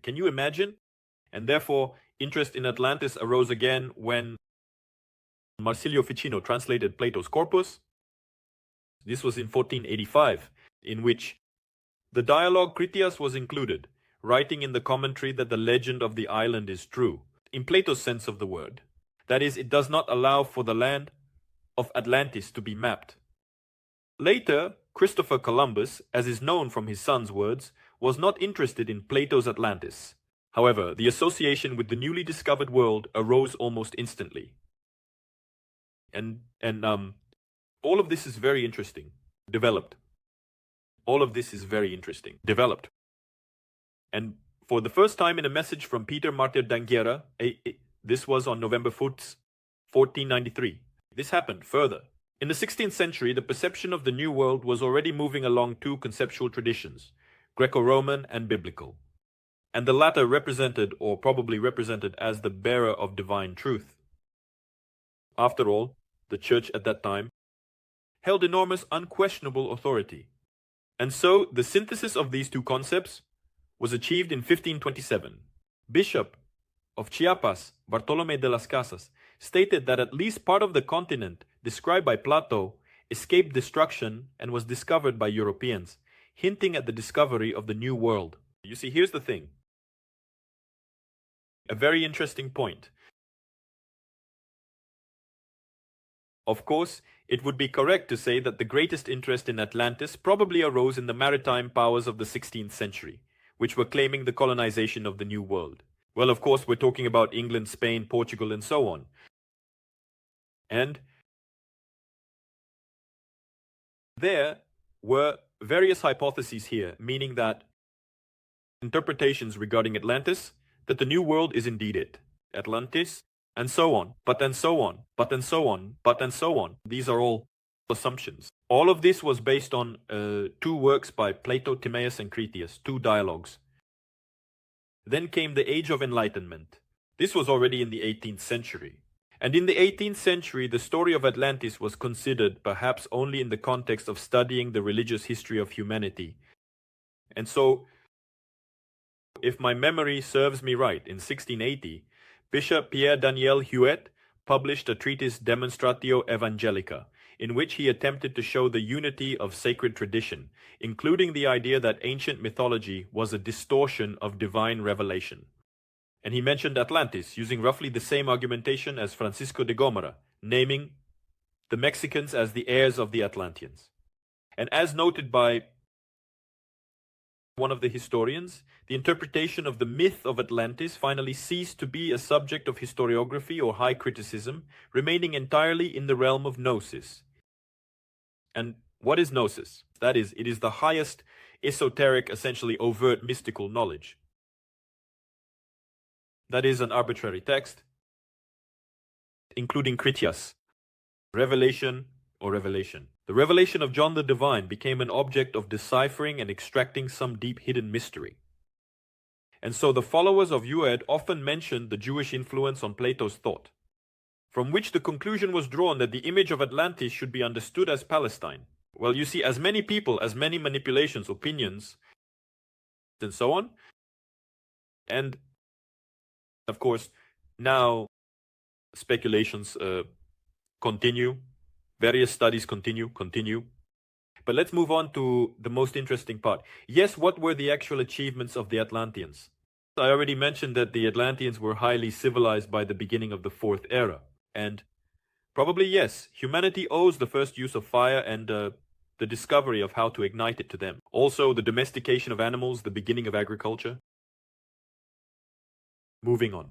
Can you imagine? And therefore, interest in Atlantis arose again when Marsilio Ficino translated Plato's Corpus. This was in 1485, in which the dialogue Critias was included, writing in the commentary that the legend of the island is true, in Plato's sense of the word. That is, it does not allow for the land of Atlantis to be mapped. Later, Christopher Columbus, as is known from his son's words, was not interested in Plato's Atlantis. However, the association with the newly discovered world arose almost instantly. And all of this is very interesting. Developed. All of this is very interesting. Developed. And for the first time in a message from Peter Martyr d'Anghiera, this was on November 4th, 1493. This happened further. In the 16th century, the perception of the New World was already moving along two conceptual traditions, Greco-Roman and Biblical. And the latter represented, or probably represented as the bearer of divine truth. After all, the Church at that time held enormous unquestionable authority. And so, the synthesis of these two concepts was achieved in 1527. Bishop of Chiapas, Bartolomé de las Casas, stated that at least part of the continent described by Plato escaped destruction and was discovered by Europeans, hinting at the discovery of the New World. You see, here's the thing. A very interesting point. Of course, it would be correct to say that the greatest interest in Atlantis probably arose in the maritime powers of the 16th century, which were claiming the colonization of the New World. Well, of course, we're talking about England, Spain, Portugal, and so on. And there were various hypotheses here, meaning that interpretations regarding Atlantis, that the New World is indeed it. Atlantis, and so on, but then so on, but then so on, but then so on. These are all assumptions. All of this was based on two works by Plato, Timaeus, and Critias, two dialogues. Then came the Age of Enlightenment. This was already in the 18th century. And in the 18th century, the story of Atlantis was considered perhaps only in the context of studying the religious history of humanity. And so, if my memory serves me right, in 1680, Bishop Pierre Daniel Huet published a treatise Demonstratio Evangelica, in which he attempted to show the unity of sacred tradition, including the idea that ancient mythology was a distortion of divine revelation. And he mentioned Atlantis, using roughly the same argumentation as Francisco de Gomara, naming the Mexicans as the heirs of the Atlanteans. And as noted by one of the historians, the interpretation of the myth of Atlantis finally ceased to be a subject of historiography or high criticism, remaining entirely in the realm of gnosis. And what is gnosis? That is, it is the highest esoteric, essentially overt mystical knowledge. That is an arbitrary text, including Critias. Revelation or revelation. The revelation of John the Divine became an object of deciphering and extracting some deep hidden mystery. And so the followers of Ued often mentioned the Jewish influence on Plato's thought, from which the conclusion was drawn that the image of Atlantis should be understood as Palestine. Well, you see, as many people, as many manipulations, opinions, and so on. And, of course, now speculations continue. Various studies continue. But let's move on to the most interesting part. Yes, what were the actual achievements of the Atlanteans? I already mentioned that the Atlanteans were highly civilized by the beginning of the Fourth Era. And probably yes, humanity owes the first use of fire and the discovery of how to ignite it to them. Also, the domestication of animals, the beginning of agriculture. Moving on.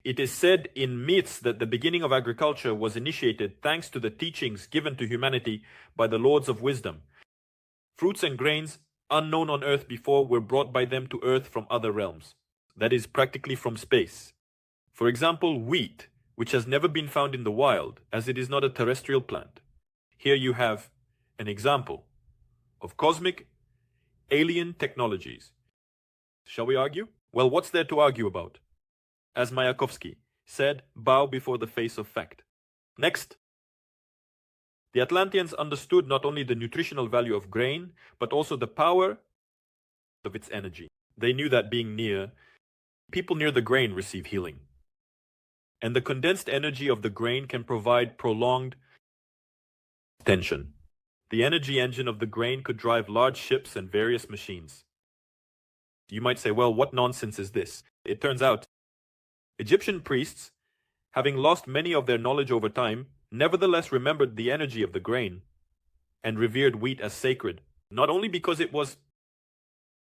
It is said in myths that the beginning of agriculture was initiated thanks to the teachings given to humanity by the Lords of Wisdom. Fruits and grains unknown on Earth before were brought by them to Earth from other realms, that is, practically from space. For example, wheat, which has never been found in the wild, as it is not a terrestrial plant. Here you have an example of cosmic alien technologies. Shall we argue? Well, what's there to argue about? As Mayakovsky said, bow before the face of fact. Next. The Atlanteans understood not only the nutritional value of grain, but also the power of its energy. They knew that being near, people near the grain receive healing. And the condensed energy of the grain can provide prolonged tension. The energy engine of the grain could drive large ships and various machines. You might say, well, what nonsense is this? It turns out, Egyptian priests, having lost many of their knowledge over time, nevertheless remembered the energy of the grain and revered wheat as sacred, not only because it was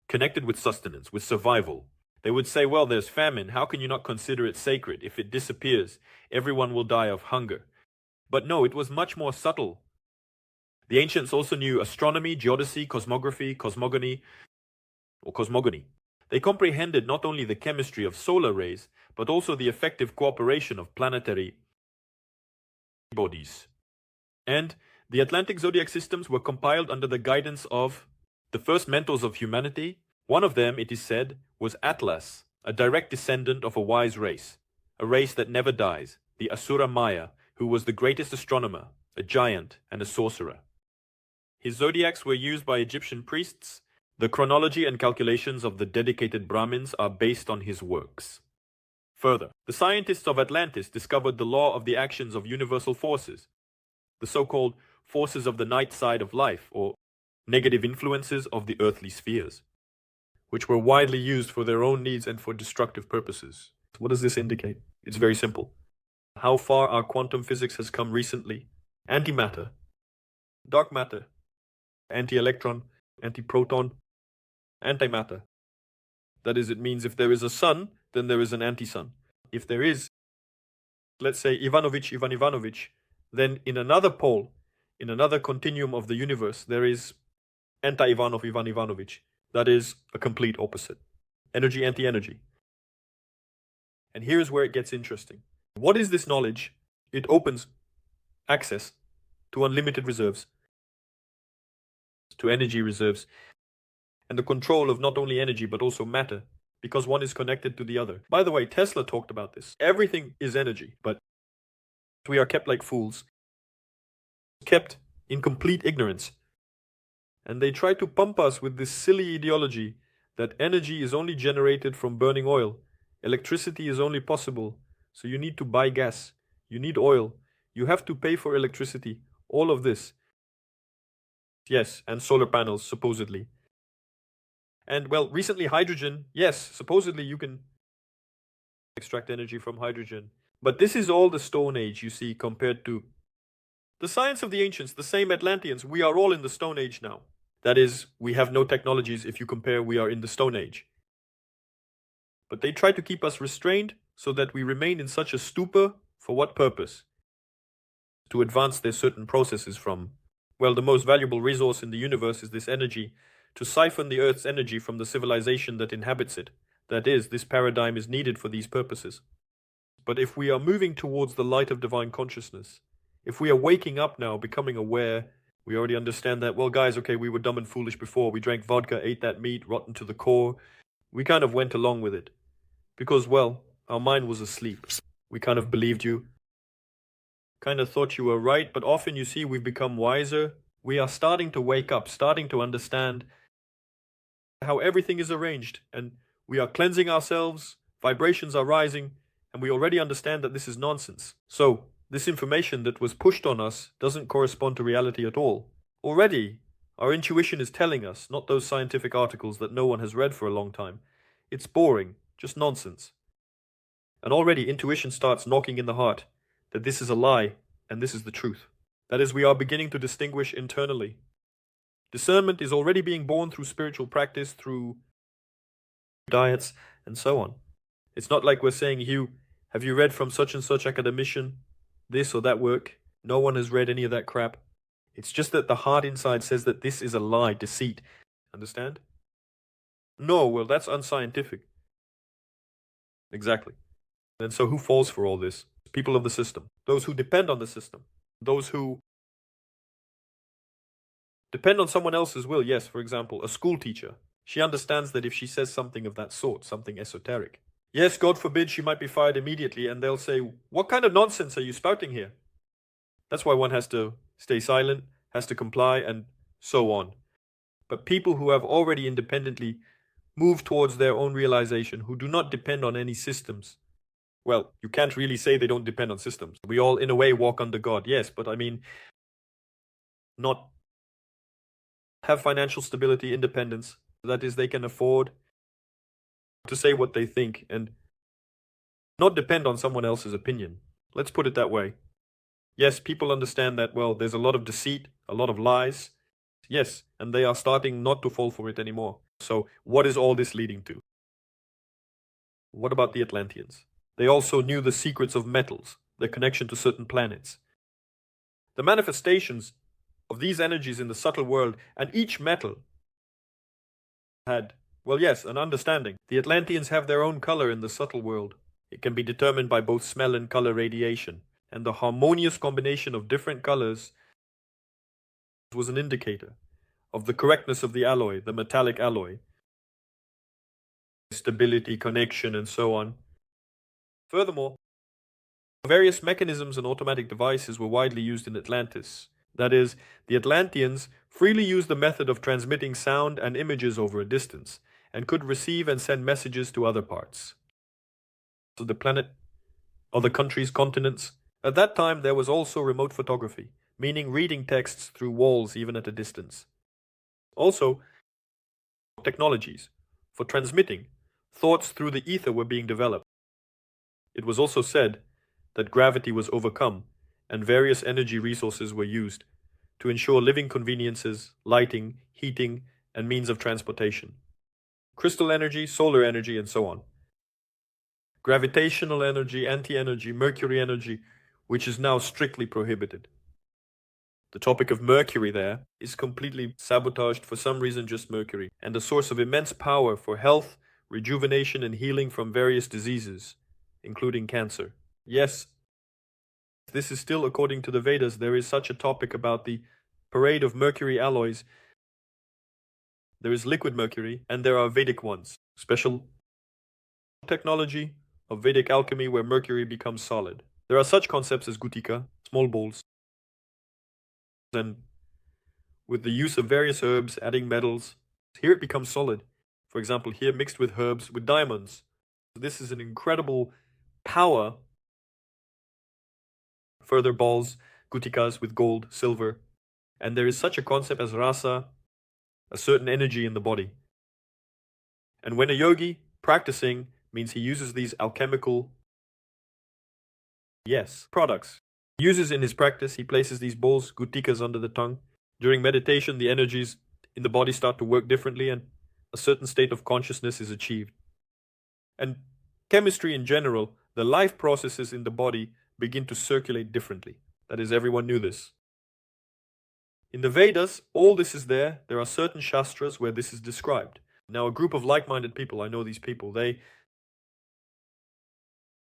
connected with sustenance, with survival. They would say, well, there's famine. How can you not consider it sacred? If it disappears, everyone will die of hunger. But no, it was much more subtle. The ancients also knew astronomy, geodesy, cosmography, cosmogony. They comprehended not only the chemistry of solar rays, but also the effective cooperation of planetary bodies. And the Atlantic zodiac systems were compiled under the guidance of the first mentors of humanity. One of them, it is said, was Atlas, a direct descendant of a wise race, a race that never dies, the Asura Maya, who was the greatest astronomer, a giant, and a sorcerer. His zodiacs were used by Egyptian priests. The chronology and calculations of the dedicated Brahmins are based on his works. Further, the scientists of Atlantis discovered the law of the actions of universal forces, the so-called forces of the night side of life, or negative influences of the earthly spheres, which were widely used for their own needs and for destructive purposes. What does this indicate? It's very simple. How far our quantum physics has come recently. Antimatter, dark matter, anti-electron, anti-proton, antimatter. That is, it means if there is a sun, then there is an anti-sun. If there is, let's say, Ivan Ivanovich, then in another pole, in another continuum of the universe, there is anti-Ivan of Ivan Ivanovich. That is a complete opposite. Energy, anti-energy. And here's where it gets interesting. What is this knowledge? It opens access to unlimited reserves, to energy reserves, and the control of not only energy but also matter, because one is connected to the other. By the way, Tesla talked about this. Everything is energy, but we are kept like fools, kept in complete ignorance. And they try to pump us with this silly ideology that energy is only generated from burning oil. Electricity is only possible, so you need to buy gas. You need oil. You have to pay for electricity. All of this. Yes, and solar panels, supposedly. And, well, recently hydrogen, yes, supposedly you can extract energy from hydrogen. But this is all the Stone Age, you see, compared to the science of the ancients, the same Atlanteans. We are all in the Stone Age now. That is, we have no technologies if you compare we are in the Stone Age. But they try to keep us restrained so that we remain in such a stupor. For what purpose? To advance their certain processes from, well, the most valuable resource in the universe is this energy, to siphon the Earth's energy from the civilization that inhabits it. That is, this paradigm is needed for these purposes. But if we are moving towards the light of divine consciousness, if we are waking up now, becoming aware, we already understand that, well, guys, okay, we were dumb and foolish before. We drank vodka, ate that meat, rotten to the core. We kind of went along with it. Because, well, our mind was asleep. We kind of believed you. Kind of thought you were right, but often you see we've become wiser. We are starting to wake up, starting to understand how everything is arranged, and we are cleansing ourselves, vibrations are rising, and we already understand that this is nonsense. So, this information that was pushed on us doesn't correspond to reality at all. Already, our intuition is telling us, not those scientific articles that no one has read for a long time. It's boring, just nonsense. And already intuition starts knocking in the heart that this is a lie and this is the truth. That is, we are beginning to distinguish internally. Discernment is already being born through spiritual practice, through diets, and so on. It's not like we're saying, Hugh, have you read from such and such academician this or that work? No one has read any of that crap. It's just that the heart inside says that this is a lie, deceit. Understand? No, well, that's unscientific. Exactly. And so who falls for all this? People of the system. Those who depend on the system. Those who depend on someone else's will. Yes, for example, a school teacher. She understands that if she says something of that sort, something esoteric, yes, God forbid, she might be fired immediately, and they'll say, what kind of nonsense are you spouting here? That's why one has to stay silent, has to comply, and so on. But people who have already independently moved towards their own realization, who do not depend on any systems, well, you can't really say they don't depend on systems. We all, in a way, walk under God, yes, but I mean, not have financial stability, independence. That is, they can afford to say what they think and not depend on someone else's opinion. Let's put it that way. Yes, people understand that, well, there's a lot of deceit, a lot of lies. Yes, and they are starting not to fall for it anymore. So, what is all this leading to? What about the Atlanteans? They also knew the secrets of metals, their connection to certain planets. The manifestations of these energies in the subtle world, and each metal had, well, yes, an understanding. The Atlanteans have their own color in the subtle world. It can be determined by both smell and color radiation, and the harmonious combination of different colors was an indicator of the correctness of the alloy, the metallic alloy, stability, connection, and so on. Furthermore, various mechanisms and automatic devices were widely used in Atlantis. That is, the Atlanteans freely used the method of transmitting sound and images over a distance, and could receive and send messages to other parts of the planet, other countries, continents. At that time, there was also remote photography, meaning reading texts through walls even at a distance. Also, technologies for transmitting thoughts through the ether were being developed. It was also said that gravity was overcome and various energy resources were used to ensure living conveniences, lighting, heating, and means of transportation. Crystal energy, solar energy, and so on. Gravitational energy, anti-energy, mercury energy, which is now strictly prohibited. The topic of mercury there is completely sabotaged, for some reason just mercury, and a source of immense power for health, rejuvenation, and healing from various diseases, including cancer. Yes, this is still according to the Vedas. There is such a topic about the parade of mercury alloys. There is liquid mercury, and there are Vedic ones. Special technology of Vedic alchemy where mercury becomes solid. There are such concepts as gutika, small balls, and with the use of various herbs, adding metals, here it becomes solid. For example, here mixed with herbs, with diamonds. This is an incredible power. Further balls, gutikas with gold, silver. And there is such a concept as rasa, a certain energy in the body. And when a yogi practicing means he uses these alchemical, products. He uses in his practice, he places these balls, gutikas, under the tongue. During meditation, the energies in the body start to work differently and a certain state of consciousness is achieved. And chemistry in general, the life processes in the body begin to circulate differently. That is, everyone knew this. In the Vedas, all this is there. There are certain shastras where this is described. Now, a group of like-minded people, I know these people, they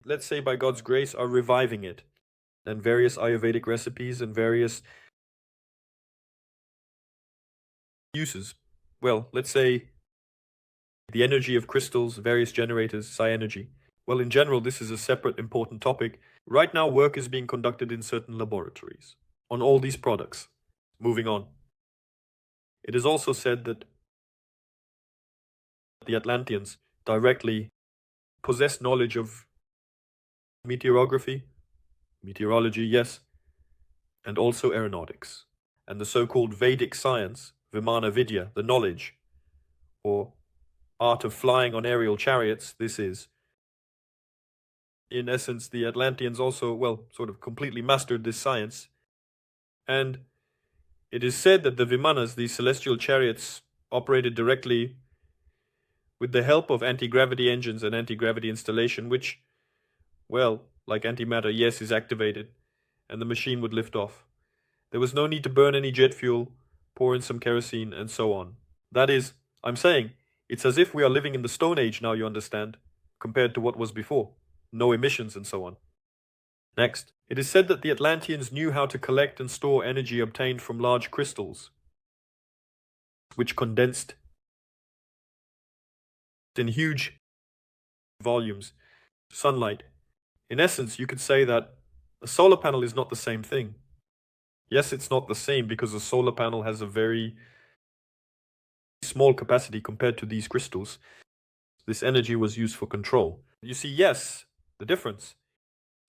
let's say by God's grace, are reviving it. And various Ayurvedic recipes and various uses. Well, let's say the energy of crystals, various generators, psi energy. Well, in general, this is a separate important topic. Right now, work is being conducted in certain laboratories on all these products. Moving on. It is also said that the Atlanteans directly possessed knowledge of meteorography, meteorology, yes, and also aeronautics, and the so-called Vedic science, Vimana Vidya, the knowledge, or art of flying on aerial chariots. This is, in essence, the Atlanteans also, well, sort of completely mastered this science, and it is said that the Vimanas, these celestial chariots, operated directly with the help of anti-gravity engines and anti-gravity installation, which, well, like antimatter, yes, is activated, and the machine would lift off. There was no need to burn any jet fuel, pour in some kerosene, and so on. That is, I'm saying, it's as if we are living in the Stone Age now, you understand, compared to what was before. No emissions and so on. Next, it is said that the Atlanteans knew how to collect and store energy obtained from large crystals, which condensed in huge volumes, sunlight. In essence, you could say that a solar panel is not the same thing. Yes, it's not the same because a solar panel has a very small capacity compared to these crystals. This energy was used for control. You see, yes, the difference.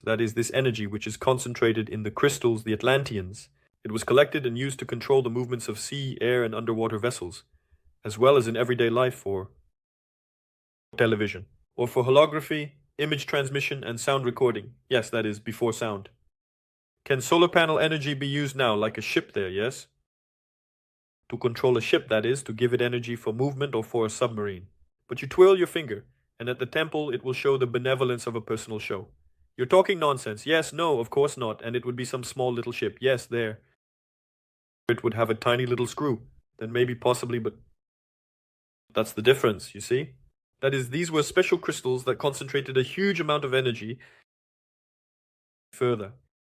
That is, this energy which is concentrated in the crystals, the Atlanteans. It was collected and used to control the movements of sea, air, and underwater vessels, as well as in everyday life for television, or for holography, image transmission, and sound recording. Yes, that is, before sound. Can solar panel energy be used now, like a ship there, yes? To control a ship, that is, to give it energy for movement or for a submarine. But you twirl your finger, and at the temple it will show the benevolence of a personal show. You're talking nonsense. Yes, no, of course not, and it would be some small little ship. Yes, there. It would have a tiny little screw. Then maybe possibly, but that's the difference, you see? That is, these were special crystals that concentrated a huge amount of energy. Further,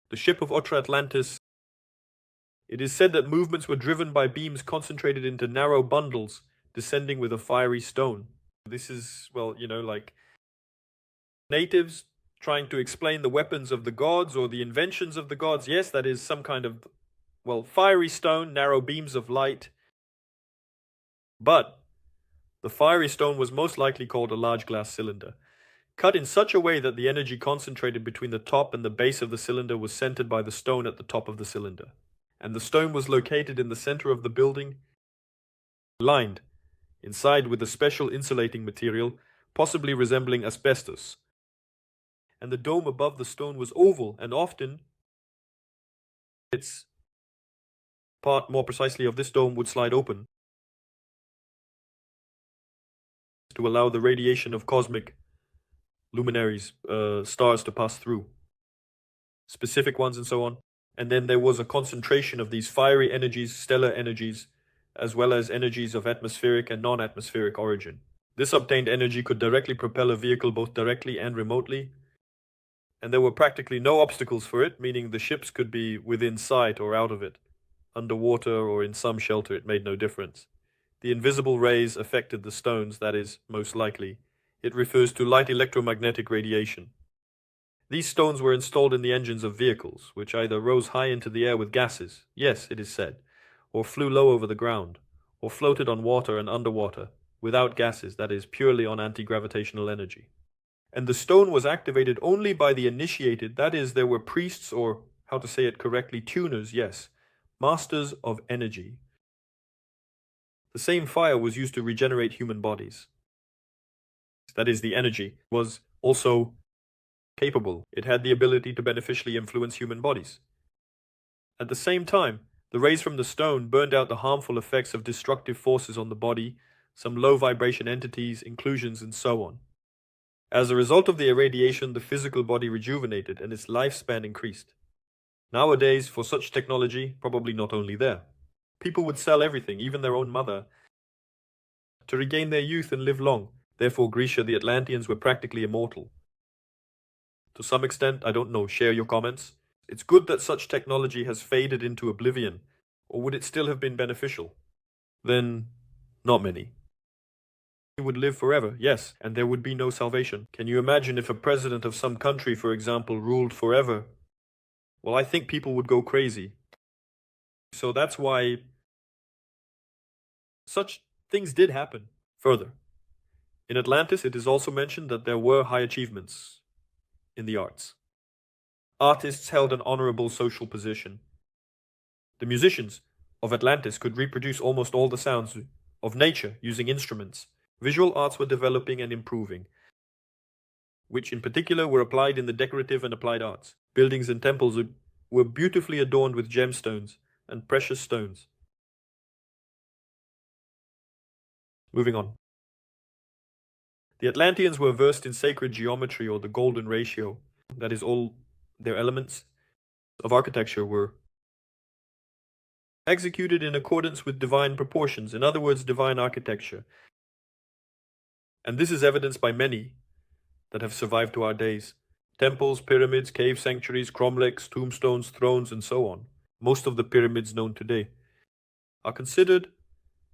the ship of Atlantis. It is said that movements were driven by beams concentrated into narrow bundles, descending with a fiery stone. This is, well, you know, like natives trying to explain the weapons of the gods or the inventions of the gods. Yes, that is some kind of, well, fiery stone, narrow beams of light. But the fiery stone was most likely called a large glass cylinder, cut in such a way that the energy concentrated between the top and the base of the cylinder was centered by the stone at the top of the cylinder. And the stone was located in the center of the building, lined inside with a special insulating material, possibly resembling asbestos. And the dome above the stone was oval, and often its part, more precisely, of this dome would slide open to allow the radiation of cosmic luminaries, stars to pass through, specific ones and so on. And then there was a concentration of these fiery energies, stellar energies, as well as energies of atmospheric and non-atmospheric origin. This obtained energy could directly propel a vehicle both directly and remotely, and there were practically no obstacles for it, meaning the ships could be within sight or out of it, underwater or in some shelter. It made no difference. The invisible rays affected the stones, that is, most likely. It refers to light electromagnetic radiation. These stones were installed in the engines of vehicles, which either rose high into the air with gases, yes, it is said, or flew low over the ground, or floated on water and underwater, without gases, that is, purely on anti-gravitational energy. And the stone was activated only by the initiated, that is, there were priests, or, how to say it correctly, tuners, yes, masters of energy. The same fire was used to regenerate human bodies. That is, the energy was also capable. It had the ability to beneficially influence human bodies. At the same time, the rays from the stone burned out the harmful effects of destructive forces on the body, some low vibration entities, inclusions, and so on. As a result of the irradiation, the physical body rejuvenated and its lifespan increased. Nowadays, for such technology, probably not only there. People would sell everything, even their own mother, to regain their youth and live long. Therefore, Grecia, the Atlanteans were practically immortal. To some extent, I don't know, share your comments. It's good that such technology has faded into oblivion, or would it still have been beneficial? Then, not many. He would live forever, yes, and there would be no salvation. Can you imagine if a president of some country, for example, ruled forever? Well, I think people would go crazy. So that's why such things did happen. Further, in Atlantis, it is also mentioned that there were high achievements in the arts. Artists held an honorable social position. The musicians of Atlantis could reproduce almost all the sounds of nature using instruments. Visual arts were developing and improving, which in particular were applied in the decorative and applied arts. Buildings and temples were beautifully adorned with gemstones and precious stones. Moving on. The Atlanteans were versed in sacred geometry, or the golden ratio. That is, all their elements of architecture were executed in accordance with divine proportions, in other words, divine architecture. And this is evidenced by many that have survived to our days. Temples, pyramids, cave sanctuaries, cromlechs, tombstones, thrones, and so on. Most of the pyramids known today are considered,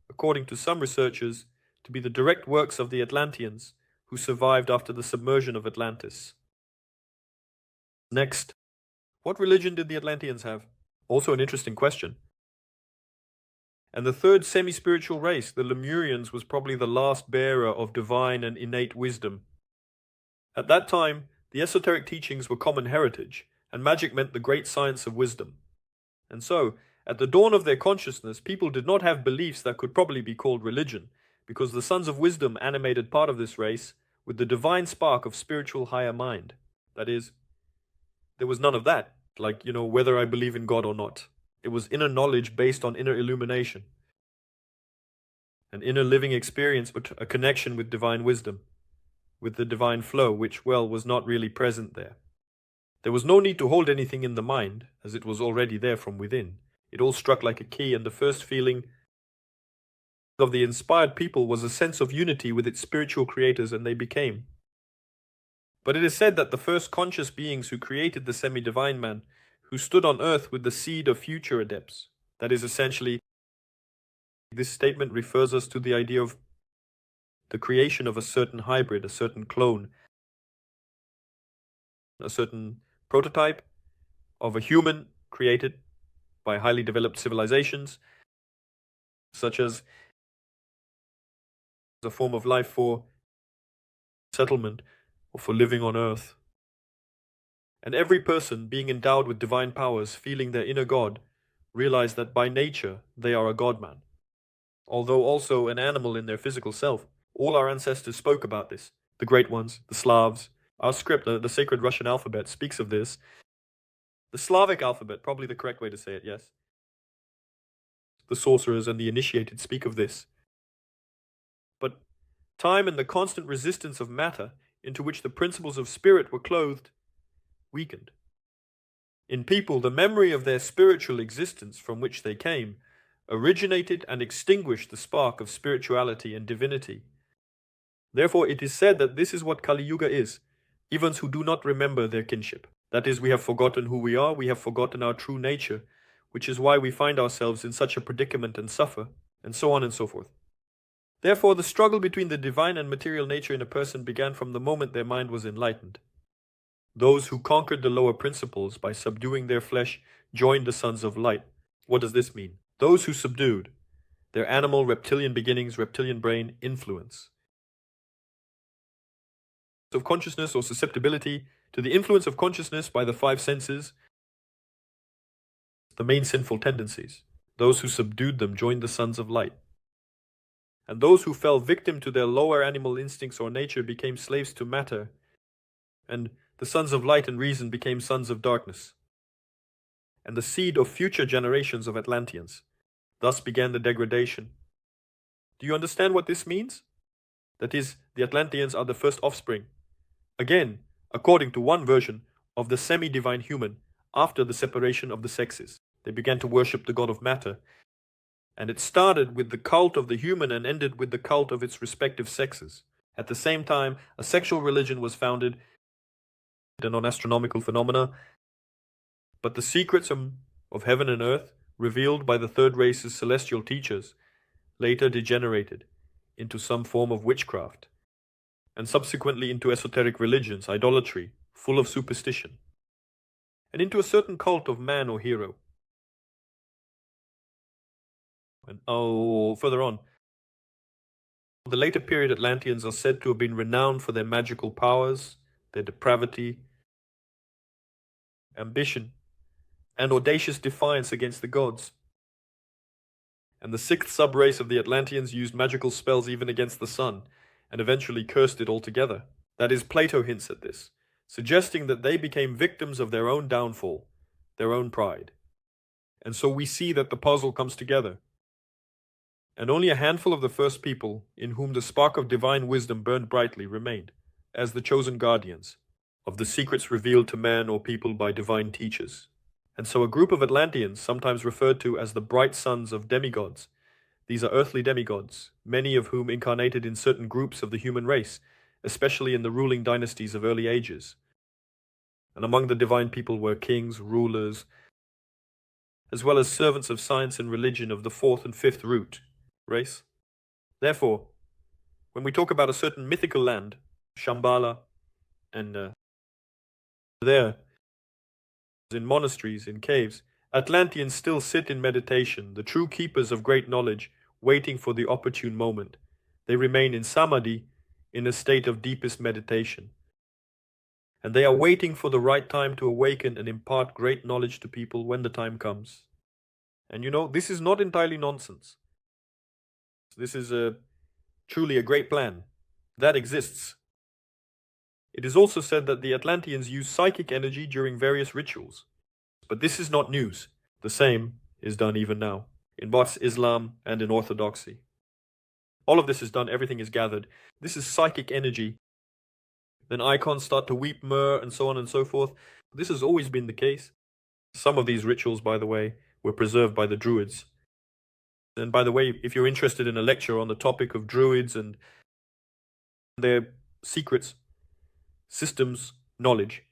according to some researchers, to be the direct works of the Atlanteans who survived after the submersion of Atlantis. Next, what religion did the Atlanteans have? Also an interesting question. And the third semi-spiritual race, the Lemurians, was probably the last bearer of divine and innate wisdom. At that time, the esoteric teachings were common heritage, and magic meant the great science of wisdom. And so, at the dawn of their consciousness, people did not have beliefs that could probably be called religion, because the sons of wisdom animated part of this race with the divine spark of spiritual higher mind. That is, there was none of that, like, whether I believe in God or not. It was inner knowledge based on inner illumination, an inner living experience, but a connection with divine wisdom, with the divine flow, which, well, was not really present there. There was no need to hold anything in the mind, as it was already there from within. It all struck like a key, and the first feeling of the inspired people was a sense of unity with its spiritual creators, and they became. But it is said that the first conscious beings who created the semi-divine man, who stood on earth with the seed of future adepts, that is essentially, this statement refers us to the idea of the creation of a certain hybrid, a certain clone, a certain prototype of a human created by highly developed civilizations, such as a form of life for settlement or for living on earth. And every person, being endowed with divine powers, feeling their inner God, realize that by nature they are a God-man, although also an animal in their physical self. All our ancestors spoke about this. The great ones, the Slavs. Our script, the sacred Russian alphabet, speaks of this. The Slavic alphabet, probably the correct way to say it, yes. The sorcerers and the initiated speak of this. But time and the constant resistance of matter, into which the principles of spirit were clothed, weakened. In people, the memory of their spiritual existence from which they came originated and extinguished the spark of spirituality and divinity. Therefore, it is said that this is what Kali Yuga is, events who do not remember their kinship. That is, we have forgotten who we are, we have forgotten our true nature, which is why we find ourselves in such a predicament and suffer, and so on and so forth. Therefore, the struggle between the divine and material nature in a person began from the moment their mind was enlightened. Those who conquered the lower principles by subduing their flesh joined the sons of light. What does this mean? Those who subdued their animal, reptilian beginnings, reptilian brain, influence of consciousness or susceptibility to the influence of consciousness by the five senses, the main sinful tendencies. Those who subdued them joined the sons of light. And those who fell victim to their lower animal instincts or nature became slaves to matter, and the sons of light and reason became sons of darkness, and the seed of future generations of Atlanteans. Thus began the degradation. Do you understand what this means? That is, the Atlanteans are the first offspring, again, according to one version, of the semi-divine human after the separation of the sexes. They began to worship the god of matter, and it started with the cult of the human and ended with the cult of its respective sexes. At the same time, a sexual religion was founded and on astronomical phenomena, but the secrets of heaven and earth, revealed by the third race's celestial teachers, later degenerated into some form of witchcraft, and subsequently into esoteric religions, idolatry, full of superstition, and into a certain cult of man or hero. And further on, the later period Atlanteans are said to have been renowned for their magical powers, their depravity, ambition, and audacious defiance against the gods. And the sixth sub-race of the Atlanteans used magical spells even against the sun, and eventually cursed it altogether. That is, Plato hints at this, suggesting that they became victims of their own downfall, their own pride. And so we see that the puzzle comes together. And only a handful of the first people, in whom the spark of divine wisdom burned brightly, remained, as the chosen guardians of the secrets revealed to man or people by divine teachers. And so a group of Atlanteans, sometimes referred to as the bright sons of demigods, these are earthly demigods, many of whom incarnated in certain groups of the human race, especially in the ruling dynasties of early ages. And among the divine people were kings, rulers, as well as servants of science and religion of the fourth and fifth root race. Therefore, when we talk about a certain mythical land, Shambhala, and there, in monasteries, in caves, Atlanteans still sit in meditation, the true keepers of great knowledge, waiting for the opportune moment. They remain in samadhi, in a state of deepest meditation. And they are waiting for the right time to awaken and impart great knowledge to people when the time comes. And this is not entirely nonsense. This is truly a great plan. That exists. It is also said that the Atlanteans use psychic energy during various rituals. But this is not news. The same is done even now, in both Islam and in Orthodoxy. All of this is done, everything is gathered. This is psychic energy. Then icons start to weep myrrh and so on and so forth. This has always been the case. Some of these rituals, by the way, were preserved by the Druids. And by the way, if you're interested in a lecture on the topic of Druids and their secrets, systems, knowledge,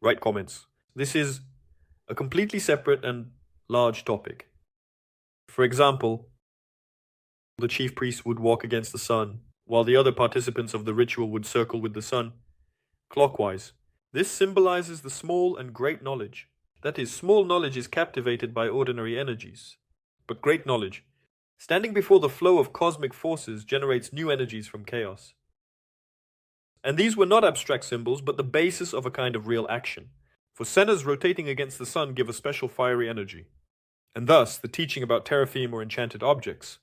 write comments. This is a completely separate and large topic. For example, the chief priest would walk against the sun, while the other participants of the ritual would circle with the sun, clockwise. This symbolizes the small and great knowledge. That is, small knowledge is captivated by ordinary energies, but great knowledge, standing before the flow of cosmic forces, generates new energies from chaos. And these were not abstract symbols, but the basis of a kind of real action. For centers rotating against the sun give a special fiery energy. And thus, the teaching about teraphim or enchanted objects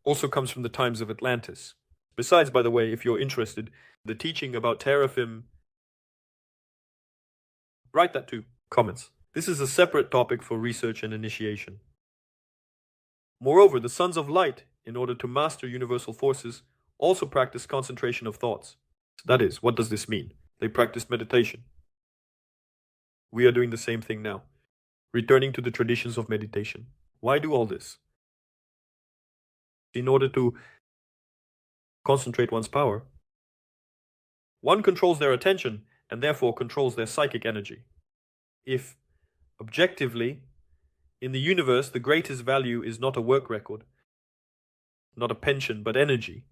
also comes from the times of Atlantis. Besides, by the way, if you're interested, the teaching about teraphim, write that too. Comments. This is a separate topic for research and initiation. Moreover, the Sons of Light, in order to master universal forces, also practice concentration of thoughts. That is, what does this mean? They practice meditation. We are doing the same thing now, returning to the traditions of meditation. Why do all this? In order to concentrate one's power, one controls their attention and therefore controls their psychic energy. If, objectively, in the universe, the greatest value is not a work record, not a pension, but energy,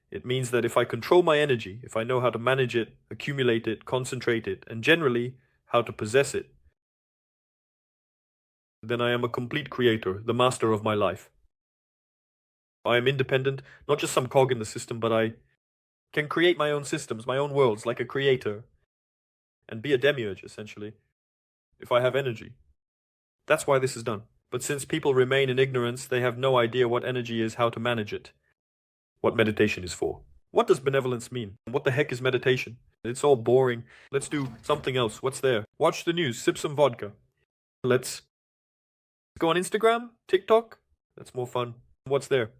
it means that if I control my energy, if I know how to manage it, accumulate it, concentrate it, and generally how to possess it, then I am a complete creator, the master of my life. I am independent, not just some cog in the system, but I can create my own systems, my own worlds, like a creator, and be a demiurge, essentially, if I have energy. That's why this is done. But since people remain in ignorance, they have no idea what energy is, how to manage it, what meditation is for. What does benevolence mean? What the heck is meditation? It's all boring. Let's do something else. What's there? Watch the news, sip some vodka. Let's go on Instagram, TikTok. That's more fun. What's there?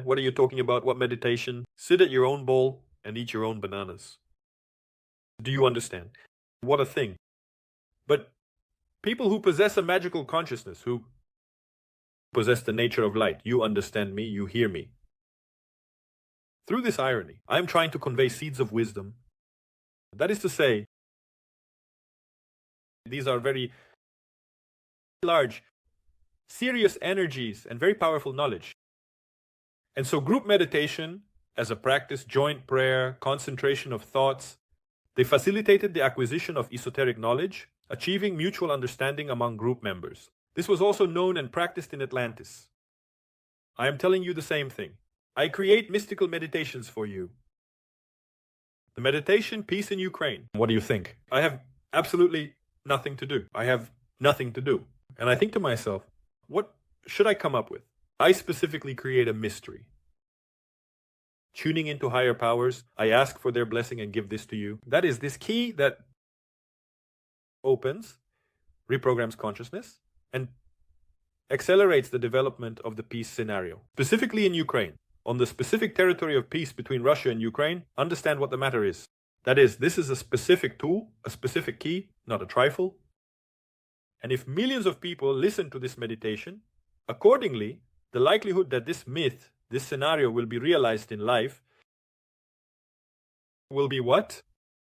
What are you talking about? What meditation? Sit at your own bowl and eat your own bananas. Do you understand? What a thing. But people who possess a magical consciousness, who possess the nature of light, you understand me, you hear me. Through this irony, I am trying to convey seeds of wisdom. That is to say, These are very large, serious energies and very powerful knowledge. And so group meditation as a practice, joint prayer, concentration of thoughts, they facilitated the acquisition of esoteric knowledge, achieving mutual understanding among group members. This was also known and practiced in Atlantis. I am telling you the same thing. I create mystical meditations for you. The meditation, Peace in Ukraine. What do you think? I have absolutely nothing to do. I have nothing to do. And I think to myself, what should I come up with? I specifically create a mystery. Tuning into higher powers, I ask for their blessing and give this to you. That is this key that opens, reprograms consciousness, and accelerates the development of the peace scenario. Specifically in Ukraine, on the specific territory of peace between Russia and Ukraine, understand what the matter is. That is, this is a specific tool, a specific key, not a trifle. And if millions of people listen to this meditation, accordingly, the likelihood that this myth, this scenario will be realized in life will be what?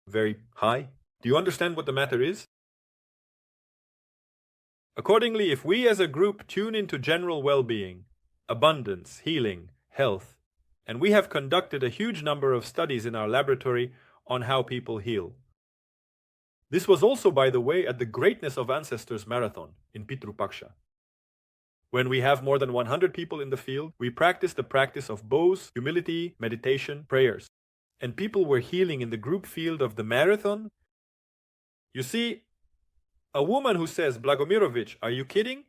Very high. Do you understand what the matter is? Accordingly, if we as a group tune into general well-being, abundance, healing, health, and we have conducted a huge number of studies in our laboratory on how people heal. This was also, by the way, at the Greatness of Ancestors Marathon in Pitru Paksha. When we have more than 100 people in the field, we practice the practice of bows, humility, meditation, prayers. And people were healing in the group field of the marathon. You see, a woman who says, Blagomirovich, are you kidding?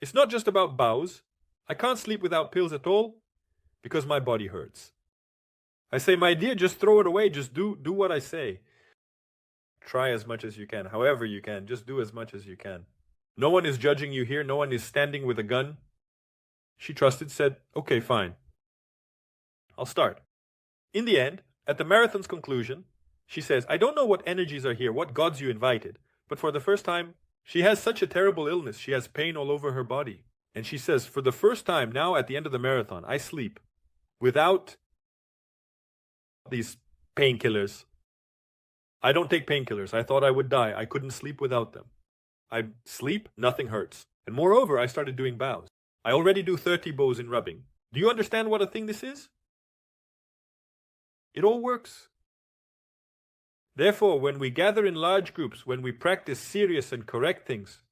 It's not just about bows. I can't sleep without pills at all because my body hurts. I say, my dear, just throw it away. Just do what I say. Try as much as you can, however you can. Just do as much as you can. No one is judging you here. No one is standing with a gun. She trusted, said, okay, fine. I'll start. In the end, at the marathon's conclusion, she says, I don't know what energies are here, what gods you invited, but for the first time, she has such a terrible illness. She has pain all over her body. And she says, for the first time now at the end of the marathon, I sleep without these painkillers. I don't take painkillers. I thought I would die. I couldn't sleep without them. I sleep, nothing hurts. And moreover, I started doing bows. I already do 30 bows in rubbing. Do you understand what a thing this is? It all works. Therefore, when we gather in large groups, when we practice serious and correct things,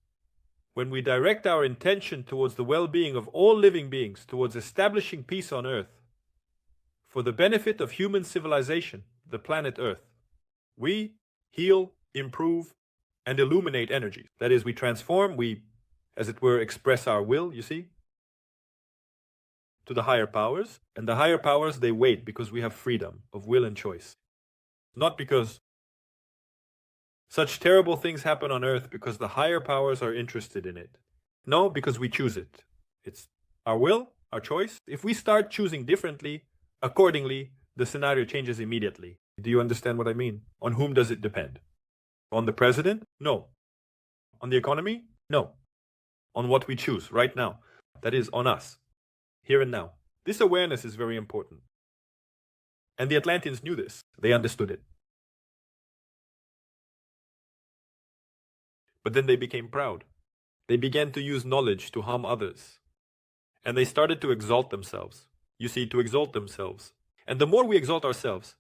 when we direct our intention towards the well-being of all living beings, towards establishing peace on Earth, for the benefit of human civilization, the planet Earth, we heal, improve, and illuminate energies. That is, we transform, we, as it were, express our will, you see, to the higher powers. And the higher powers, they wait because we have freedom of will and choice. Not because such terrible things happen on Earth because the higher powers are interested in it. No, because we choose it. It's our will, our choice. If we start choosing differently, accordingly, the scenario changes immediately. Do you understand what I mean? On whom does it depend? On the president? No. On the economy? No. On what we choose right now. That is, on us. Here and now. This awareness is very important. And the Atlanteans knew this. They understood it. But then they became proud. They began to use knowledge to harm others. And they started to exalt themselves. You see, to exalt themselves. And the more we exalt ourselves,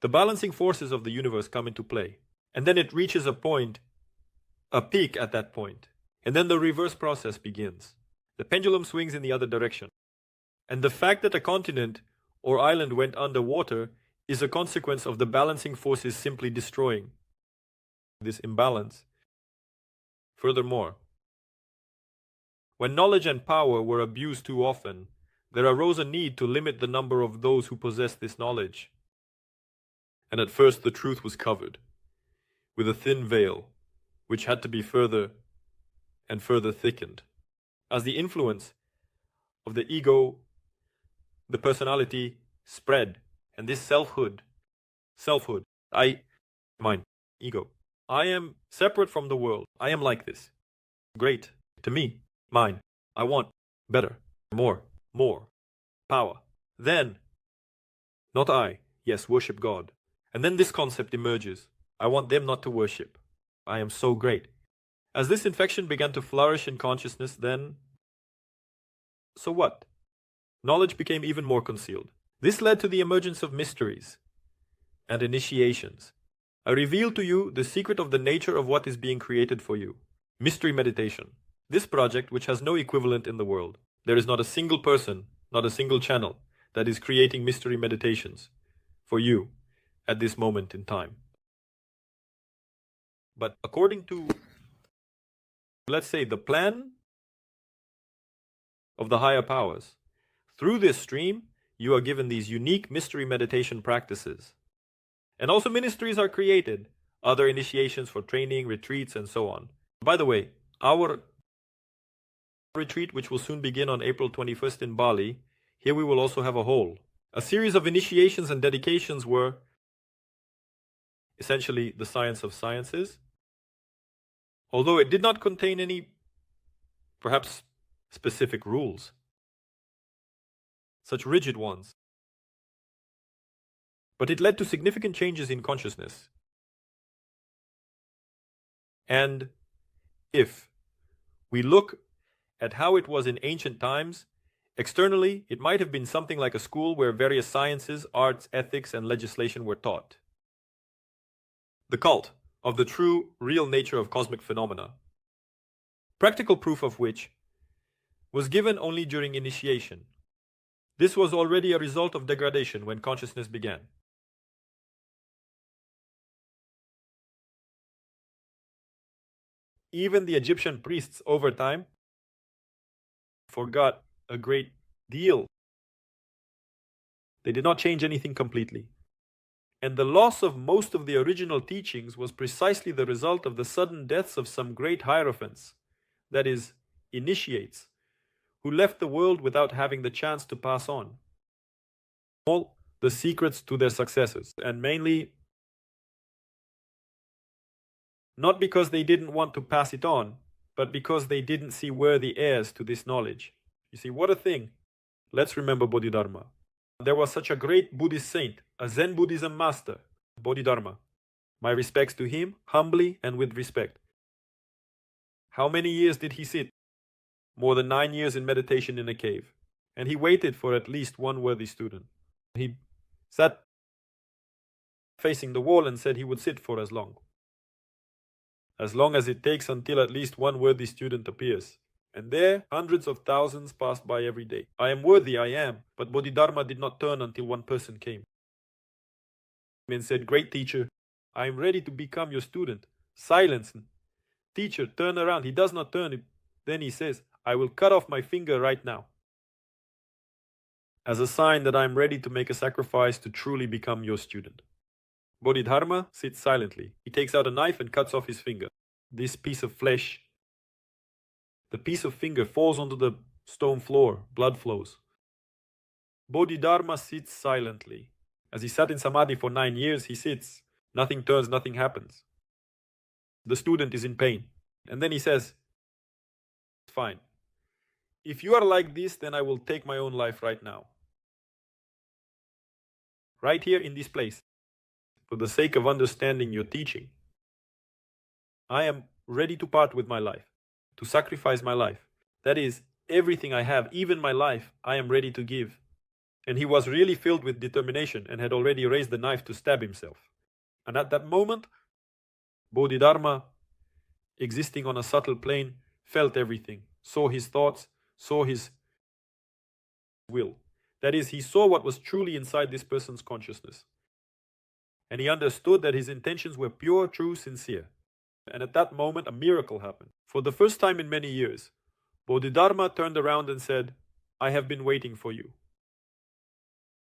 the balancing forces of the universe come into play. And then it reaches a point, a peak at that point. And then the reverse process begins. The pendulum swings in the other direction. And the fact that a continent or island went underwater is a consequence of the balancing forces simply destroying this imbalance. Furthermore, when knowledge and power were abused too often, there arose a need to limit the number of those who possessed this knowledge. And at first the truth was covered with a thin veil, which had to be further and further thickened, as the influence of the ego, the personality, spread, and this selfhood, mine, ego. I am separate from the world. I am like this. Great. To me, mine. I want better, more, power. Then, not I, yes, worship God. And then this concept emerges. I want them not to worship. I am so great. As this infection began to flourish in consciousness, then, so what? Knowledge became even more concealed. This led to the emergence of mysteries and initiations. I reveal to you the secret of the nature of what is being created for you. Mystery meditation. This project, which has no equivalent in the world. There is not a single person, not a single channel, that is creating mystery meditations for you at this moment in time. But according to, let's say, the plan of the higher powers, through this stream, you are given these unique mystery meditation practices. And also ministries are created, other initiations for training, retreats, and so on. By the way, our retreat, which will soon begin on April 21st in Bali, here we will also have a hall. A series of initiations and dedications were essentially the science of sciences, although it did not contain any, perhaps, specific rules, such rigid ones. But it led to significant changes in consciousness. And if we look at how it was in ancient times, externally, it might have been something like a school where various sciences, arts, ethics, and legislation were taught. The cult of the true, real nature of cosmic phenomena, practical proof of which was given only during initiation. This was already a result of degradation when consciousness began. Even the Egyptian priests over time forgot a great deal. They did not change anything completely. And the loss of most of the original teachings was precisely the result of the sudden deaths of some great hierophants, that is, initiates, who left the world without having the chance to pass on all the secrets to their successors, and mainly not because they didn't want to pass it on, but because they didn't see worthy heirs to this knowledge. You see, what a thing. Let's remember Bodhidharma. There was such a great Buddhist saint, a Zen Buddhism master, Bodhidharma. My respects to him, humbly and with respect. How many years did he sit? More than 9 years in meditation in a cave. And he waited for at least one worthy student. He sat facing the wall and said he would sit for as long as it takes until at least one worthy student appears. And there, hundreds of thousands passed by every day. I am worthy, I am, but Bodhidharma did not turn until one person came and said, "Great teacher, I am ready to become your student." Silence. Teacher, turn around. He does not turn. Then he says, "I will cut off my finger right now, as a sign that I am ready to make a sacrifice to truly become your student." Bodhidharma sits silently. He takes out a knife and cuts off his finger. This piece of flesh, the piece of finger, falls onto the stone floor. Blood flows. Bodhidharma sits silently. As he sat in samadhi for 9 years, he sits. Nothing turns, nothing happens. The student is in pain. And then he says, "Fine. If you are like this, then I will take my own life right now. Right here in this place. For the sake of understanding your teaching, I am ready to part with my life, to sacrifice my life. That is, everything I have, even my life, I am ready to give." And he was really filled with determination and had already raised the knife to stab himself. And at that moment, Bodhidharma, existing on a subtle plane, felt everything, saw his thoughts, saw his will. That is, he saw what was truly inside this person's consciousness. And he understood that his intentions were pure, true, sincere. And at that moment, a miracle happened. For the first time in many years, Bodhidharma turned around and said, "I have been waiting for you.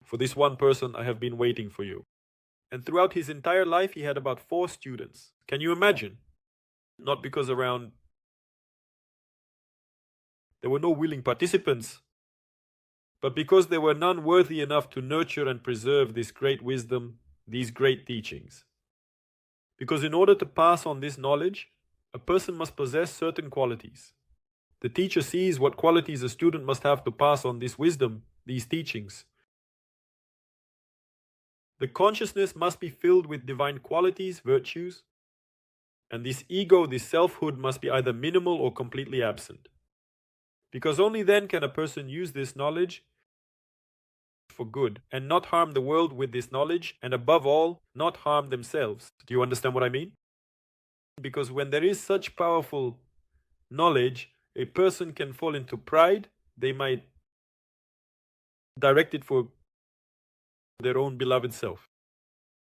For this one person, I have been waiting for you." And throughout his entire life, he had about 4 students. Can you imagine? Not because around there were no willing participants, but because there were none worthy enough to nurture and preserve this great wisdom, these great teachings. Because in order to pass on this knowledge, a person must possess certain qualities. The teacher sees what qualities a student must have to pass on this wisdom, these teachings. The consciousness must be filled with divine qualities, virtues, And this ego, this selfhood, must be either minimal or completely absent. Because only then can a person use this knowledge for good and not harm the world with this knowledge, and above all, not harm themselves. Do you understand what I mean? Because when there is such powerful knowledge, a person can fall into pride. They might direct it for their own beloved self.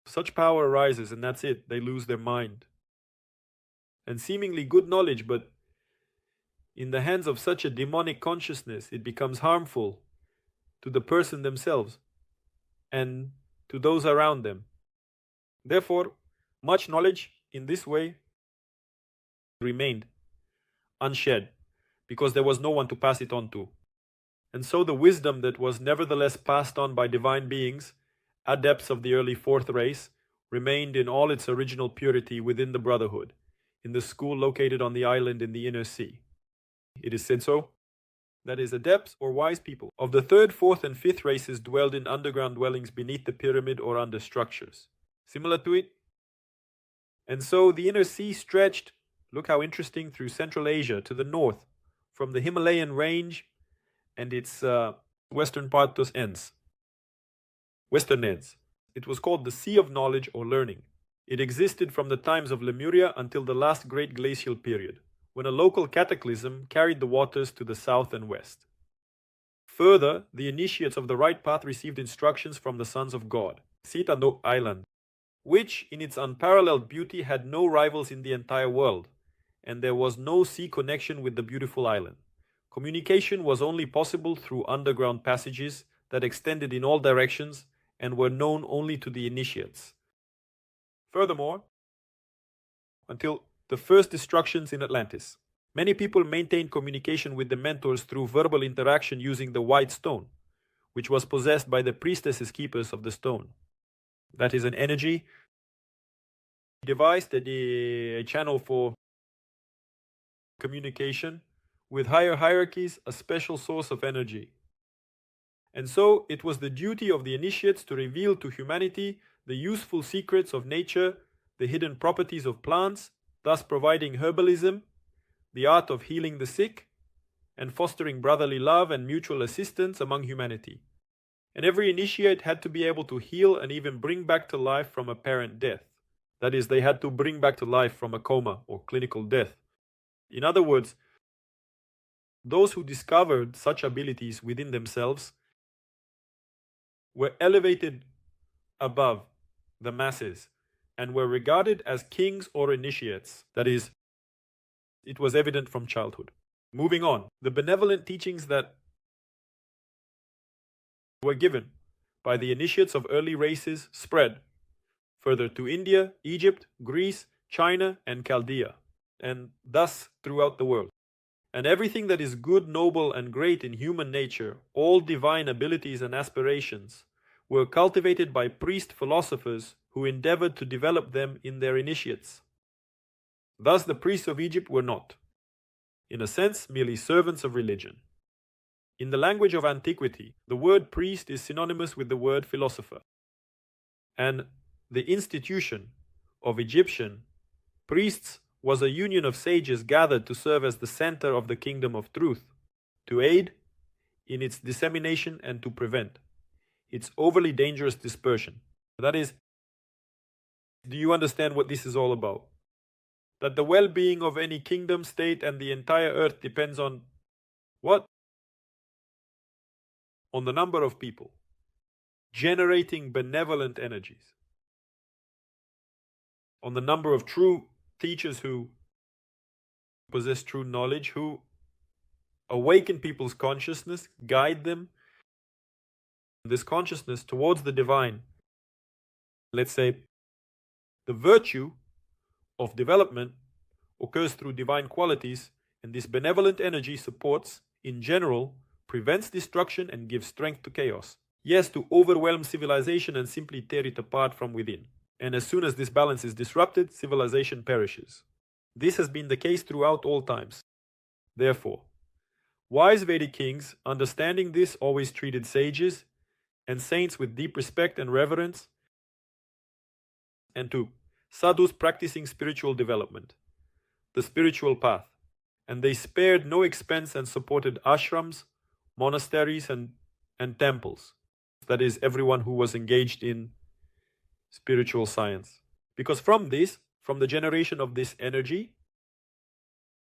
Such power arises, and that's it. They lose their mind. And seemingly good knowledge, but in the hands of such a demonic consciousness, it becomes harmful to the person themselves and to those around them. Therefore, much knowledge in this way remained unshed, because there was no one to pass it on to. And so the wisdom that was nevertheless passed on by divine beings, adepts of the early fourth race, remained in all its original purity within the Brotherhood, in the school located on the island in the inner sea. It is said so. That is, adepts or wise people of the third, fourth, and fifth races dwelled in underground dwellings beneath the pyramid or under structures similar to it. And so the inner sea stretched, look how interesting, through Central Asia to the north, from the Himalayan range and its western ends. It was called the Sea of Knowledge or Learning. It existed from the times of Lemuria until the last great glacial period, when a local cataclysm carried the waters to the south and west. Further, the initiates of the right path received instructions from the sons of God, Sitano Island, which in its unparalleled beauty had no rivals in the entire world, and there was no sea connection with the beautiful island. Communication was only possible through underground passages that extended in all directions and were known only to the initiates. Furthermore, until the first destructions in Atlantis, many people maintained communication with the mentors through verbal interaction using the white stone, which was possessed by the priestesses keepers of the stone. That is an energy device, a channel for communication with higher hierarchies, a special source of energy. And so it was the duty of the initiates to reveal to humanity the useful secrets of nature, the hidden properties of plants, thus providing herbalism, the art of healing the sick, and fostering brotherly love and mutual assistance among humanity. And every initiate had to be able to heal and even bring back to life from apparent death. That is, they had to bring back to life from a coma or clinical death. In other words, those who discovered such abilities within themselves were elevated above the masses and were regarded as kings or initiates. That is, it was evident from childhood. Moving on, the benevolent teachings that were given by the initiates of early races spread further to India, Egypt, Greece, China, and Chaldea, and thus throughout the world. And everything that is good, noble, and great in human nature, all divine abilities and aspirations, were cultivated by priest philosophers who endeavored to develop them in their initiates. Thus the priests of Egypt were not, in a sense, merely servants of religion. In the language of antiquity, the word priest is synonymous with the word philosopher. And the institution of Egyptian priests was a union of sages gathered to serve as the center of the kingdom of truth, to aid in its dissemination and to prevent its overly dangerous dispersion. That is, do you understand what this is all about? That the well-being of any kingdom, state, and the entire earth depends on what? On the number of people generating benevolent energies, on the number of true teachers who possess true knowledge, who awaken people's consciousness, guide them, this consciousness towards the divine. Let's say the virtue of development occurs through divine qualities, and this benevolent energy supports, in general, prevents destruction and gives strength to chaos. Yes, to overwhelm civilization and simply tear it apart from within. And as soon as this balance is disrupted, civilization perishes. This has been the case throughout all times. Therefore, wise Vedic kings, understanding this, always treated sages and saints with deep respect and reverence, and to sadhus practicing spiritual development, the spiritual path, and they spared no expense and supported ashrams, monasteries, and temples. That is, everyone who was engaged in spiritual science. Because from the generation of this energy,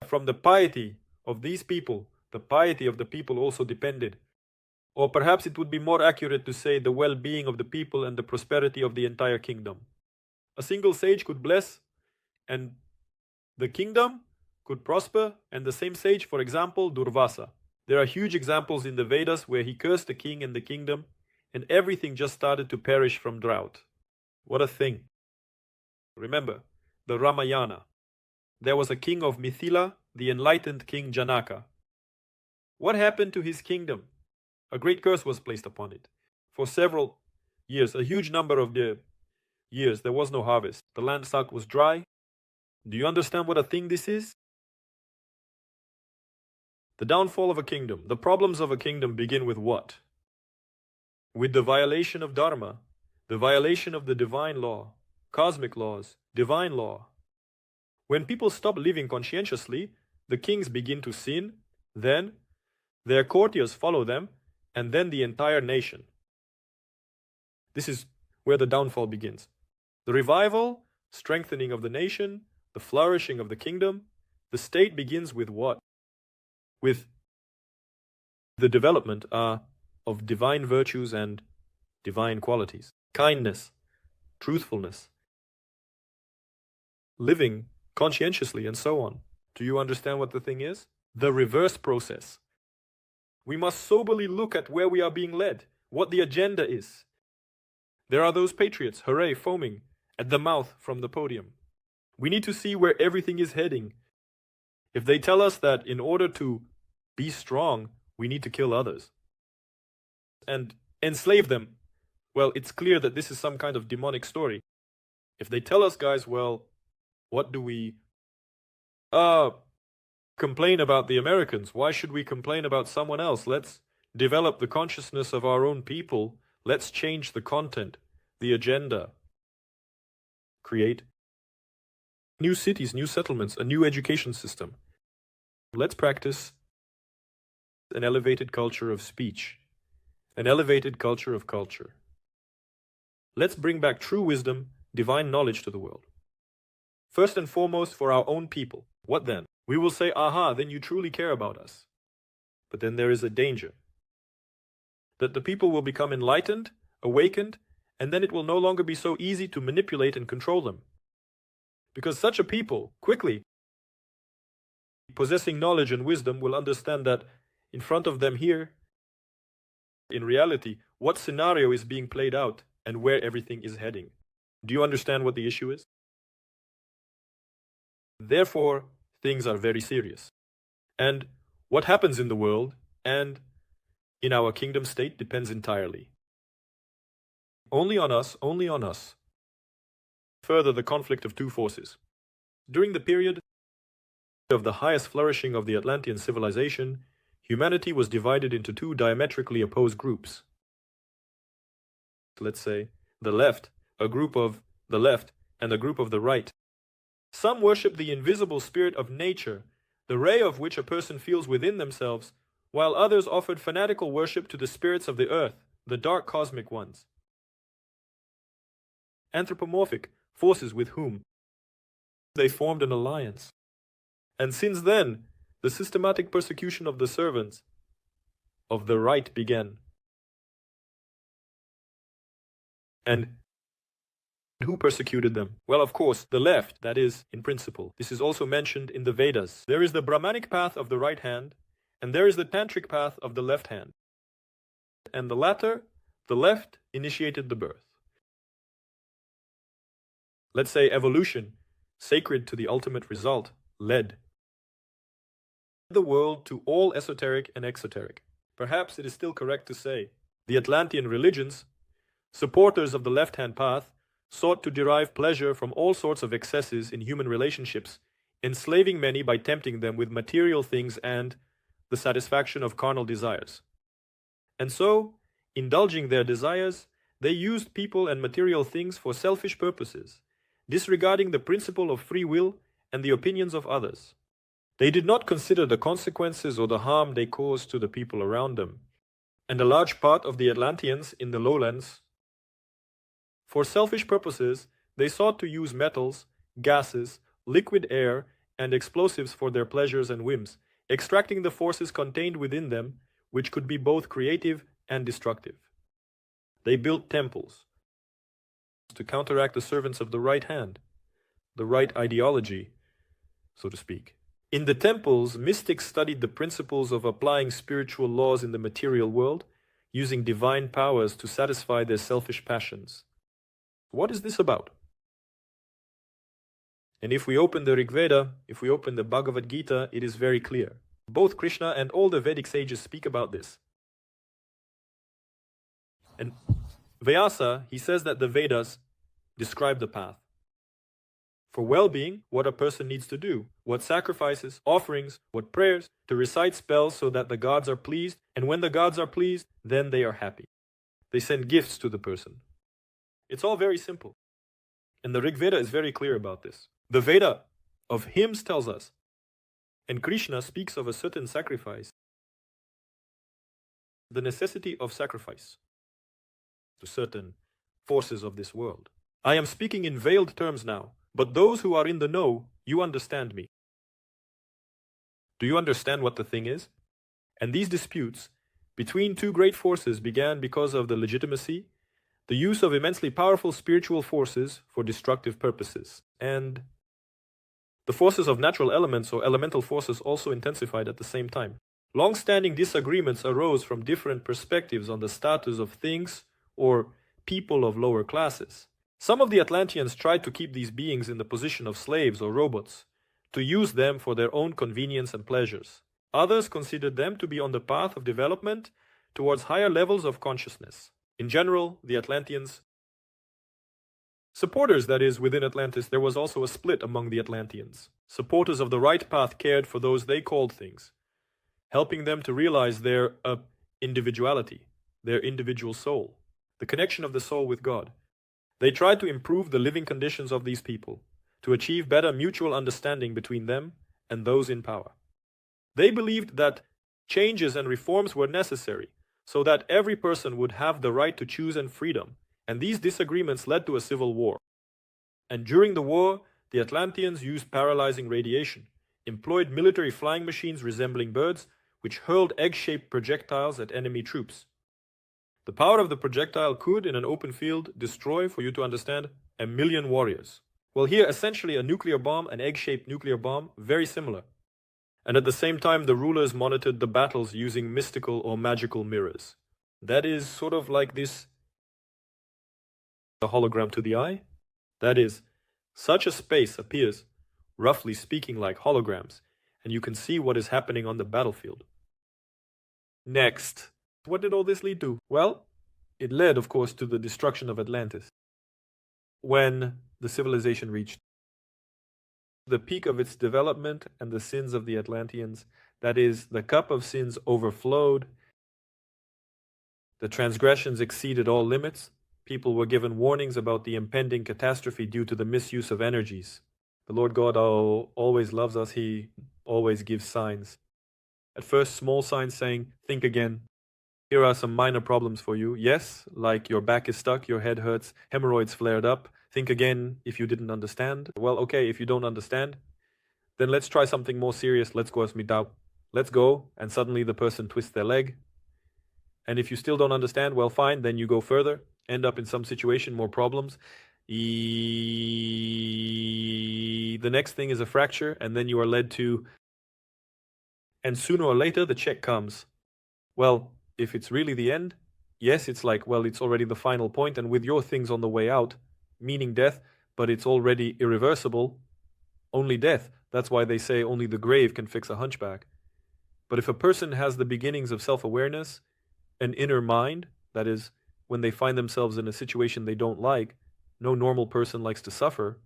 from the piety of these people, the piety of the people also depended. Or perhaps it would be more accurate to say the well-being of the people and the prosperity of the entire kingdom. A single sage could bless, and the kingdom could prosper, and the same sage, for example, Durvasa. There are huge examples in the Vedas where he cursed the king and the kingdom, and everything just started to perish from drought. What a thing. Remember, the Ramayana. There was a king of Mithila, the enlightened king Janaka. What happened to his kingdom? A great curse was placed upon it. For several years, a huge number of the years, there was no harvest. The land stock was dry. Do you understand what a thing this is? The downfall of a kingdom. The problems of a kingdom begin with what? With the violation of Dharma, the violation of the divine law, cosmic laws, divine law. When people stop living conscientiously, the kings begin to sin, then their courtiers follow them, and then the entire nation. This is where the downfall begins. The revival, strengthening of the nation, the flourishing of the kingdom, the state begins with what? With the development of divine virtues and divine qualities. Kindness, truthfulness, living conscientiously, and so on. Do you understand what the thing is? The reverse process. We must soberly look at where we are being led, what the agenda is. There are those patriots, hooray, foaming at the mouth from the podium. We need to see where everything is heading. If they tell us that in order to be strong, we need to kill others and enslave them, well, it's clear that this is some kind of demonic story. If they tell us, guys, well, what do we complain about the Americans? Why should we complain about someone else? Let's develop the consciousness of our own people. Let's change the content, the agenda. Create new cities, new settlements, a new education system. Let's practice an elevated culture of speech, an elevated culture of culture. Let's bring back true wisdom, divine knowledge to the world. First and foremost for our own people. What then? We will say, aha, then you truly care about us. But then there is a danger. That the people will become enlightened, awakened, and then it will no longer be so easy to manipulate and control them. Because such a people, quickly, possessing knowledge and wisdom, will understand that in front of them here, in reality, what scenario is being played out and where everything is heading. Do you understand what the issue is? Therefore, things are very serious. And what happens in the world and in our kingdom state depends entirely. Only on us, only on us. Further, the conflict of two forces. During the period of the highest flourishing of the Atlantean civilization, humanity was divided into two diametrically opposed groups. Let's say the left, a group of the left, and a group of the right. Some worship the invisible spirit of nature, the ray of which a person feels within themselves, while others offered fanatical worship to the spirits of the earth, the dark cosmic ones. Anthropomorphic forces with whom they formed an alliance. And since then, the systematic persecution of the servants of the right began. And who persecuted them? Well, of course, the left, that is, in principle. This is also mentioned in the Vedas. There is the Brahmanic path of the right hand, and there is the Tantric path of the left hand. And the latter, the left, initiated the birth. Let's say evolution, sacred to the ultimate result, led the world to all esoteric and exoteric. Perhaps it is still correct to say the Atlantean religions, supporters of the left-hand path, sought to derive pleasure from all sorts of excesses in human relationships, enslaving many by tempting them with material things and the satisfaction of carnal desires. And so, indulging their desires, they used people and material things for selfish purposes. disregarding the principle of free will and the opinions of others. They did not consider the consequences or the harm they caused to the people around them, and a large part of the Atlanteans in the lowlands. For selfish purposes, they sought to use metals, gases, liquid air, and explosives for their pleasures and whims, extracting the forces contained within them, which could be both creative and destructive. They built temples to counteract the servants of the right hand, the right ideology, so to speak. In the temples, mystics studied the principles of applying spiritual laws in the material world, using divine powers to satisfy their selfish passions. What is this about? And if we open the Rig Veda, if we open the Bhagavad Gita, it is very clear. Both Krishna and all the Vedic sages speak about this. And Vyasa, he says that the Vedas describe the path. For well-being, what a person needs to do, what sacrifices, offerings, what prayers, to recite spells so that the gods are pleased, and when the gods are pleased, then they are happy. They send gifts to the person. It's all very simple. And the Rig Veda is very clear about this. The Veda of hymns tells us, and Krishna speaks of a certain sacrifice, the necessity of sacrifice to certain forces of this world. I am speaking in veiled terms now, but those who are in the know, you understand me. Do you understand what the thing is? And these disputes between two great forces began because of the legitimacy, the use of immensely powerful spiritual forces for destructive purposes, and the forces of natural elements or elemental forces also intensified at the same time. Long-standing disagreements arose from different perspectives on the status of things or people of lower classes. Some of the Atlanteans tried to keep these beings in the position of slaves or robots, to use them for their own convenience and pleasures. Others considered them to be on the path of development towards higher levels of consciousness. In general, the Atlanteans supporters, that is, within Atlantis, there was also a split among the Atlanteans. Supporters of the right path cared for those they called things, helping them to realize their individuality, their individual soul, the connection of the soul with God. They tried to improve the living conditions of these people, to achieve better mutual understanding between them and those in power. They believed that changes and reforms were necessary, so that every person would have the right to choose and freedom, and these disagreements led to a civil war. And during the war, the Atlanteans used paralyzing radiation, employed military flying machines resembling birds, which hurled egg-shaped projectiles at enemy troops. The power of the projectile could, in an open field, destroy, for you to understand, 1,000,000 warriors. Well, here, essentially a nuclear bomb, an egg-shaped nuclear bomb, very similar. And at the same time, the rulers monitored the battles using mystical or magical mirrors. That is sort of like this a hologram to the eye. That is, such a space appears, roughly speaking, like holograms, and you can see what is happening on the battlefield. Next, what did all this lead to? Well, it led, of course, to the destruction of Atlantis. When the civilization reached the peak of its development and the sins of the Atlanteans, that is, the cup of sins overflowed, the transgressions exceeded all limits, people were given warnings about the impending catastrophe due to the misuse of energies. The Lord God always loves us. He always gives signs. At first, small signs saying, think again. Here are some minor problems for you. Yes, like your back is stuck, your head hurts, hemorrhoids flared up. Think again if you didn't understand. Well, okay, if you don't understand, then let's try something more serious. Let's go as mitao. Let's go. And suddenly the person twists their leg. And if you still don't understand, well, fine, then you go further. End up in some situation, more problems. The next thing is a fracture, and then you are led to, and sooner or later the check comes. Well, if it's really the end, yes, it's like, well, it's already the final point, and with your things on the way out, meaning death, but it's already irreversible, only death. That's why they say only the grave can fix a hunchback. But if a person has the beginnings of self-awareness, an inner mind, that is, when they find themselves in a situation they don't like, no normal person likes to suffer,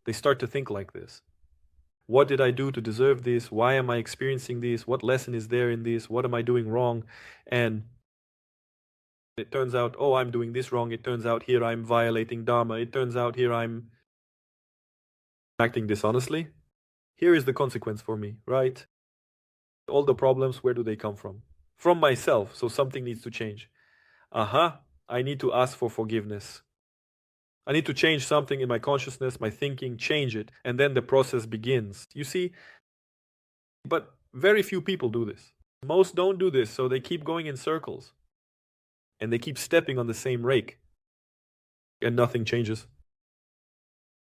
they start to think like this. What did I do to deserve this? Why am I experiencing this? What lesson is there in this? What am I doing wrong? And it turns out, oh, I'm doing this wrong. It turns out here I'm violating Dharma. It turns out here I'm acting dishonestly, here is the consequence for me, right? All the problems, where do they come from? From myself, so something needs to change. I need to ask for forgiveness. I need to change something in my consciousness, my thinking, change it, and then the process begins. You see, but very few people do this. Most don't do this, so they keep going in circles. And they keep stepping on the same rake. And nothing changes.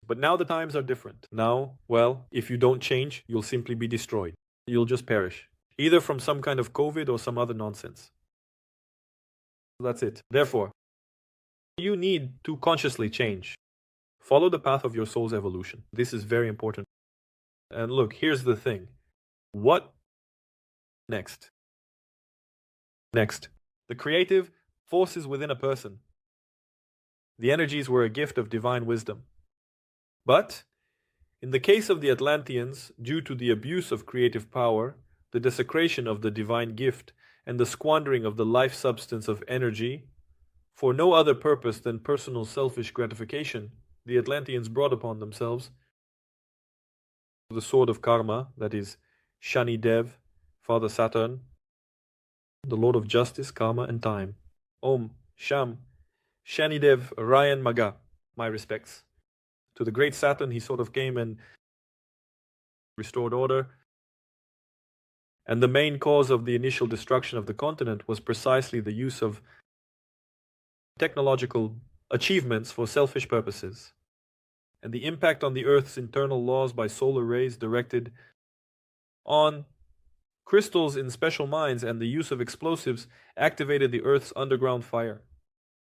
But now the times are different. Now, well, if you don't change, you'll simply be destroyed. You'll just perish. Either from some kind of COVID or some other nonsense. That's it. Therefore, you need to consciously change. Follow the path of your soul's evolution. This is very important. And look, here's the thing. What next? Next. The creative forces within a person. The energies were a gift of divine wisdom. But, in the case of the Atlanteans, due to the abuse of creative power, the desecration of the divine gift, and the squandering of the life substance of energy, for no other purpose than personal selfish gratification, the Atlanteans brought upon themselves the sword of karma, that is, Shani Dev, Father Saturn, the Lord of Justice, Karma, and Time. Om, Sham, Shani Dev, Ryan Maga, my respects. To the great Saturn, he sort of came and restored order. And the main cause of the initial destruction of the continent was precisely the use of technological achievements for selfish purposes, and the impact on the Earth's internal laws by solar rays directed on crystals in special mines and the use of explosives activated the Earth's underground fire.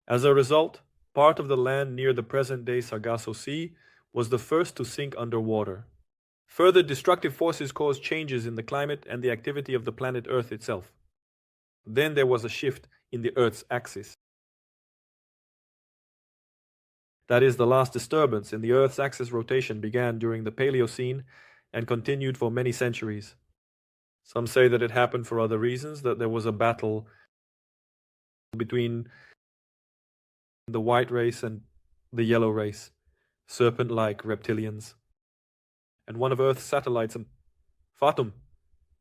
As a result, part of the land near the present-day Sargasso Sea was the first to sink underwater. Further destructive forces caused changes in the climate and the activity of the planet Earth itself. Then there was a shift in the Earth's axis. That is, the last disturbance in the Earth's axis rotation began during the Paleocene and continued for many centuries. Some say that it happened for other reasons, that there was a battle between the white race and the yellow race, serpent-like reptilians. And one of Earth's satellites, Fatum,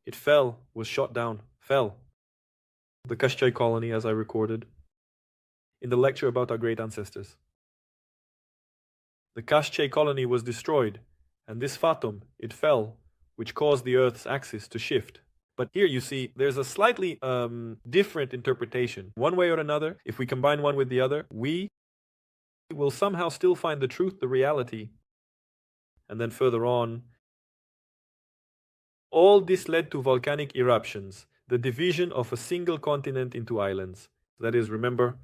it fell, was shot down, fell. The Kashchai colony, as I recorded in the lecture about our great ancestors. The Kashchai colony was destroyed, and this Fatum, it fell, which caused the Earth's axis to shift. But here you see, there's a slightly different interpretation. One way or another, if we combine one with the other, we will somehow still find the truth, the reality. And then further on, all this led to volcanic eruptions, the division of a single continent into islands. That is, remember,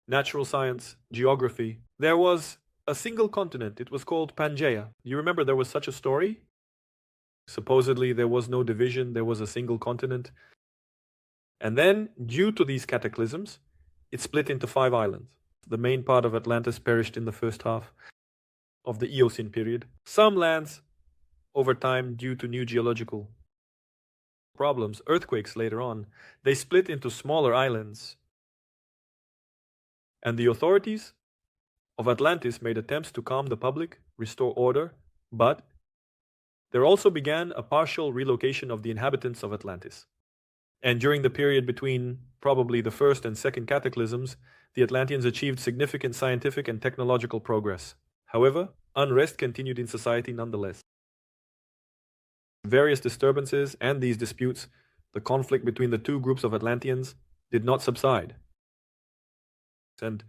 natural science, geography. There was a single continent. It was called Pangaea. You remember there was such a story? Supposedly there was no division, there was a single continent. And then, due to these cataclysms, it split into 5 islands. The main part of Atlantis perished in the first half of the Eocene period. Some lands, over time, due to new geological problems, earthquakes later on, they split into smaller islands. And the authorities of Atlantis made attempts to calm the public, restore order, but there also began a partial relocation of the inhabitants of Atlantis. And during the period between probably the first and second cataclysms, the Atlanteans achieved significant scientific and technological progress. However, unrest continued in society nonetheless. Various disturbances and these disputes, the conflict between the two groups of Atlanteans, did not subside. And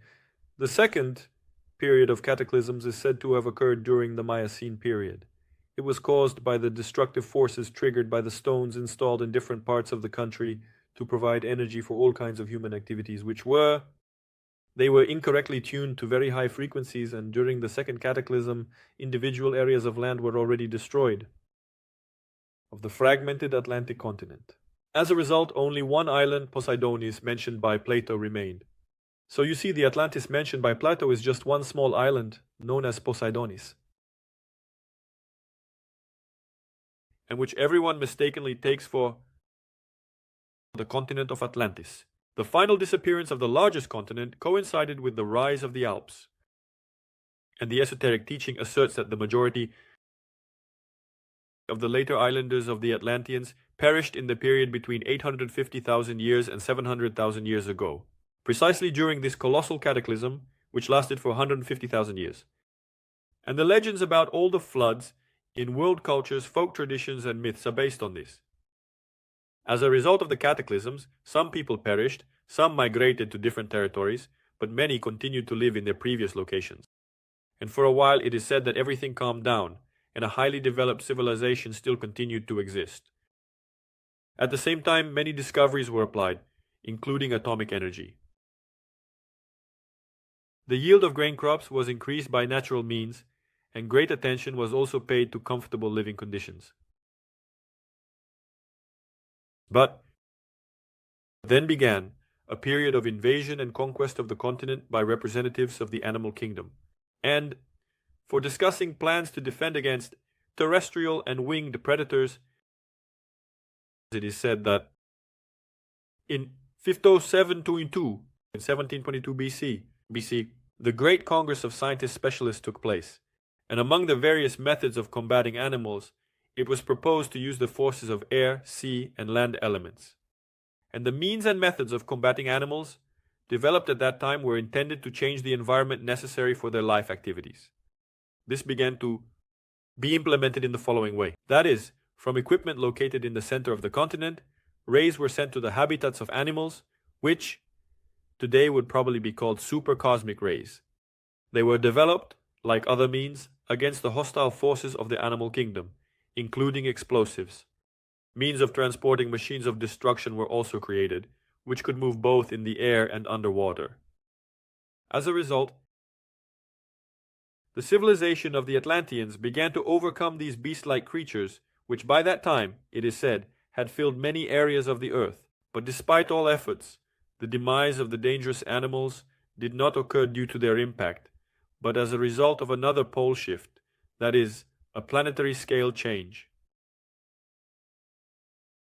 the second period of cataclysms is said to have occurred during the Miocene period. It was caused by the destructive forces triggered by the stones installed in different parts of the country to provide energy for all kinds of human activities, they were incorrectly tuned to very high frequencies, and during the second cataclysm, individual areas of land were already destroyed of the fragmented Atlantic continent. As a result, only one island, Poseidonis, mentioned by Plato remained. So you see, the Atlantis mentioned by Plato is just one small island known as Poseidonis, and which everyone mistakenly takes for the continent of Atlantis. The final disappearance of the largest continent coincided with the rise of the Alps. and the esoteric teaching asserts that the majority of the later islanders of the Atlanteans perished in the period between 850,000 years and 700,000 years ago, precisely during this colossal cataclysm, which lasted for 150,000 years. And the legends about all the floods in world cultures, folk traditions, and myths are based on this. As a result of the cataclysms, some people perished, some migrated to different territories, but many continued to live in their previous locations. And for a while it is said that everything calmed down, and a highly developed civilization still continued to exist. At the same time, many discoveries were applied, including atomic energy. The yield of grain crops was increased by natural means, and great attention was also paid to comfortable living conditions. But then began a period of invasion and conquest of the continent by representatives of the animal kingdom, and for discussing plans to defend against terrestrial and winged predators, it is said that in 50722, in 1722 BC, the Great Congress of Scientist Specialists took place, and among the various methods of combating animals, it was proposed to use the forces of air, sea, and land elements. And the means and methods of combating animals developed at that time were intended to change the environment necessary for their life activities. This began to be implemented in the following way. That is, from equipment located in the center of the continent, rays were sent to the habitats of animals, which today would probably be called supercosmic rays. They were developed, like other means, against the hostile forces of the animal kingdom, including explosives. Means of transporting machines of destruction were also created, which could move both in the air and underwater. As a result, the civilization of the Atlanteans began to overcome these beast-like creatures, which by that time, it is said, had filled many areas of the earth. But despite all efforts, the demise of the dangerous animals did not occur due to their impact, but as a result of another pole shift, that is, a planetary scale change.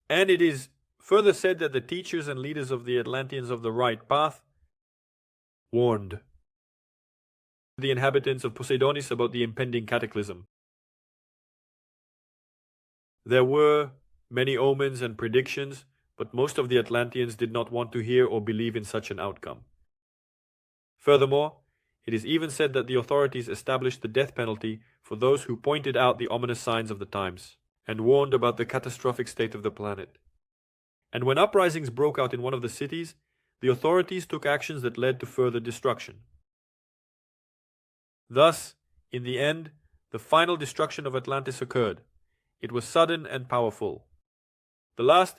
And it is further said that the teachers and leaders of the Atlanteans of the right path warned the inhabitants of Poseidonis about the impending cataclysm. There were many omens and predictions, but most of the Atlanteans did not want to hear or believe in such an outcome. Furthermore, it is even said that the authorities established the death penalty for those who pointed out the ominous signs of the times and warned about the catastrophic state of the planet. And when uprisings broke out in one of the cities, the authorities took actions that led to further destruction. Thus, in the end, the final destruction of Atlantis occurred. It was sudden and powerful. The last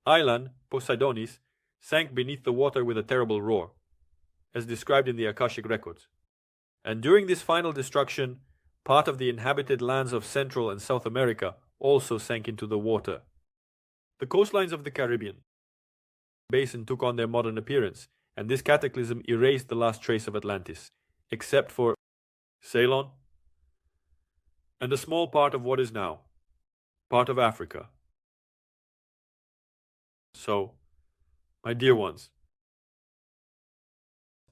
island, Poseidonis, sank beneath the water with a terrible roar, as described in the Akashic records. And during this final destruction, part of the inhabited lands of Central and South America also sank into the water. The coastlines of the Caribbean basin took on their modern appearance, and this cataclysm erased the last trace of Atlantis, except for Ceylon and a small part of what is now part of Africa. So, my dear ones,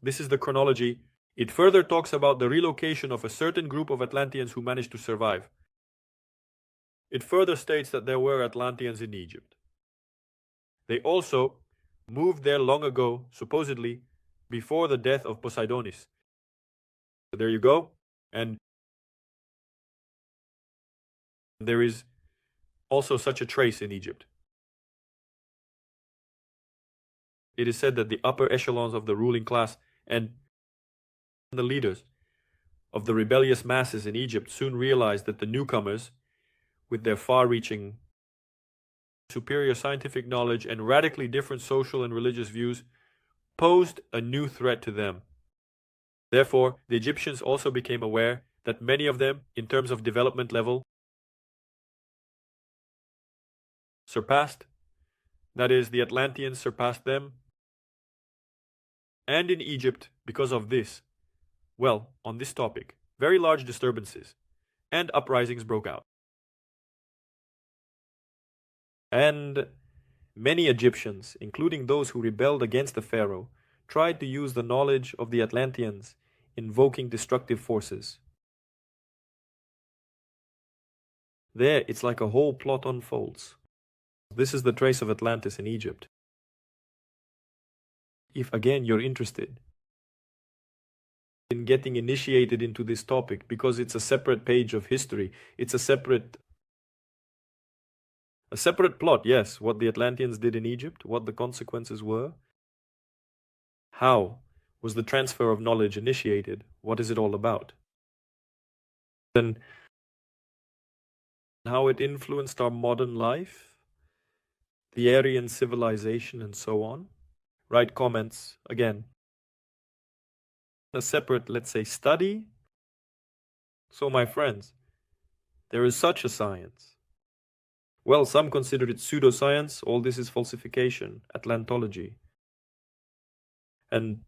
this is the chronology. It further talks about the relocation of a certain group of Atlanteans who managed to survive. It further states that there were Atlanteans in Egypt. They also moved there long ago, supposedly before the death of Poseidonis. There you go. And there is also such a trace in Egypt. It is said that the upper echelons of the ruling class and the leaders of the rebellious masses in Egypt soon realized that the newcomers, with their far-reaching, superior scientific knowledge and radically different social and religious views, posed a new threat to them. Therefore, the Egyptians also became aware that many of them, in terms of development level, surpassed, that is, the Atlanteans surpassed them. And in Egypt, because of this, well, on this topic, very large disturbances and uprisings broke out. And many Egyptians, including those who rebelled against the pharaoh, tried to use the knowledge of the Atlanteans invoking destructive forces. There, it's like a whole plot unfolds. This is the trace of Atlantis in Egypt. If again you're interested in getting initiated into this topic, because it's a separate page of history, it's a separate plot, yes, what the Atlanteans did in Egypt, what the consequences were, how was the transfer of knowledge initiated, what is it all about, and how it influenced our modern life, the Aryan civilization, and so on. Write comments, again, a separate, let's say, study. So my friends, there is such a science. Well, some consider it pseudoscience. All this is falsification, Atlantology. And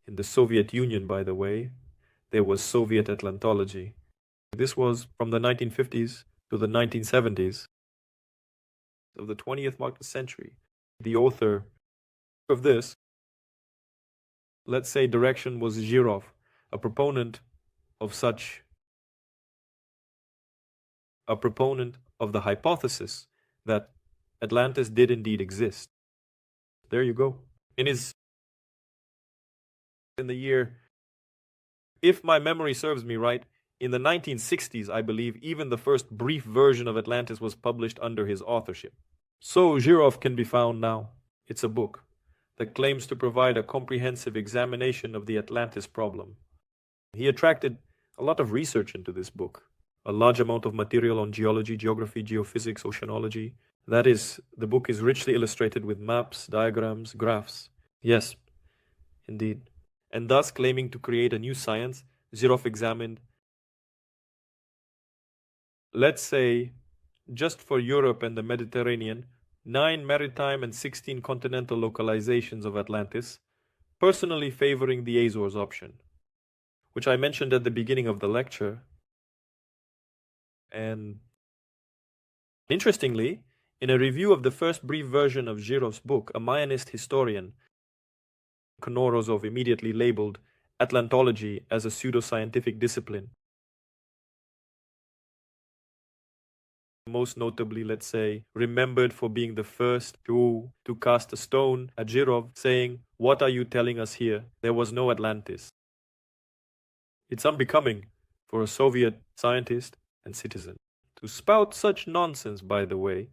in the Soviet Union, by the way, there was Soviet Atlantology. This was from the 1950s to the 1970s of the 20th marked century. The author of this, let's say, direction was Zhirov, a proponent of the hypothesis that Atlantis did indeed exist. There you go. In the year, if my memory serves me right, in the 1960s, I believe, even the first brief version of Atlantis was published under his authorship. So Zhirov can be found now. It's a book that claims to provide a comprehensive examination of the Atlantis problem. He attracted a lot of research into this book, a large amount of material on geology, geography, geophysics, oceanology. That is, the book is richly illustrated with maps, diagrams, graphs. Yes, indeed. And thus, claiming to create a new science, Zhirov examined, let's say, just for Europe and the Mediterranean, 9 maritime and 16 continental localizations of Atlantis, personally favoring the Azores option, which I mentioned at the beginning of the lecture. And interestingly, in a review of the first brief version of Zhirov's book, a Mayanist historian, Konorozov, immediately labeled Atlantology as a pseudoscientific discipline. Most notably, let's say, remembered for being the first to cast a stone at Zhirov, saying, "What are you telling us here? There was no Atlantis." It's unbecoming for a Soviet scientist and citizen to spout such nonsense, by the way.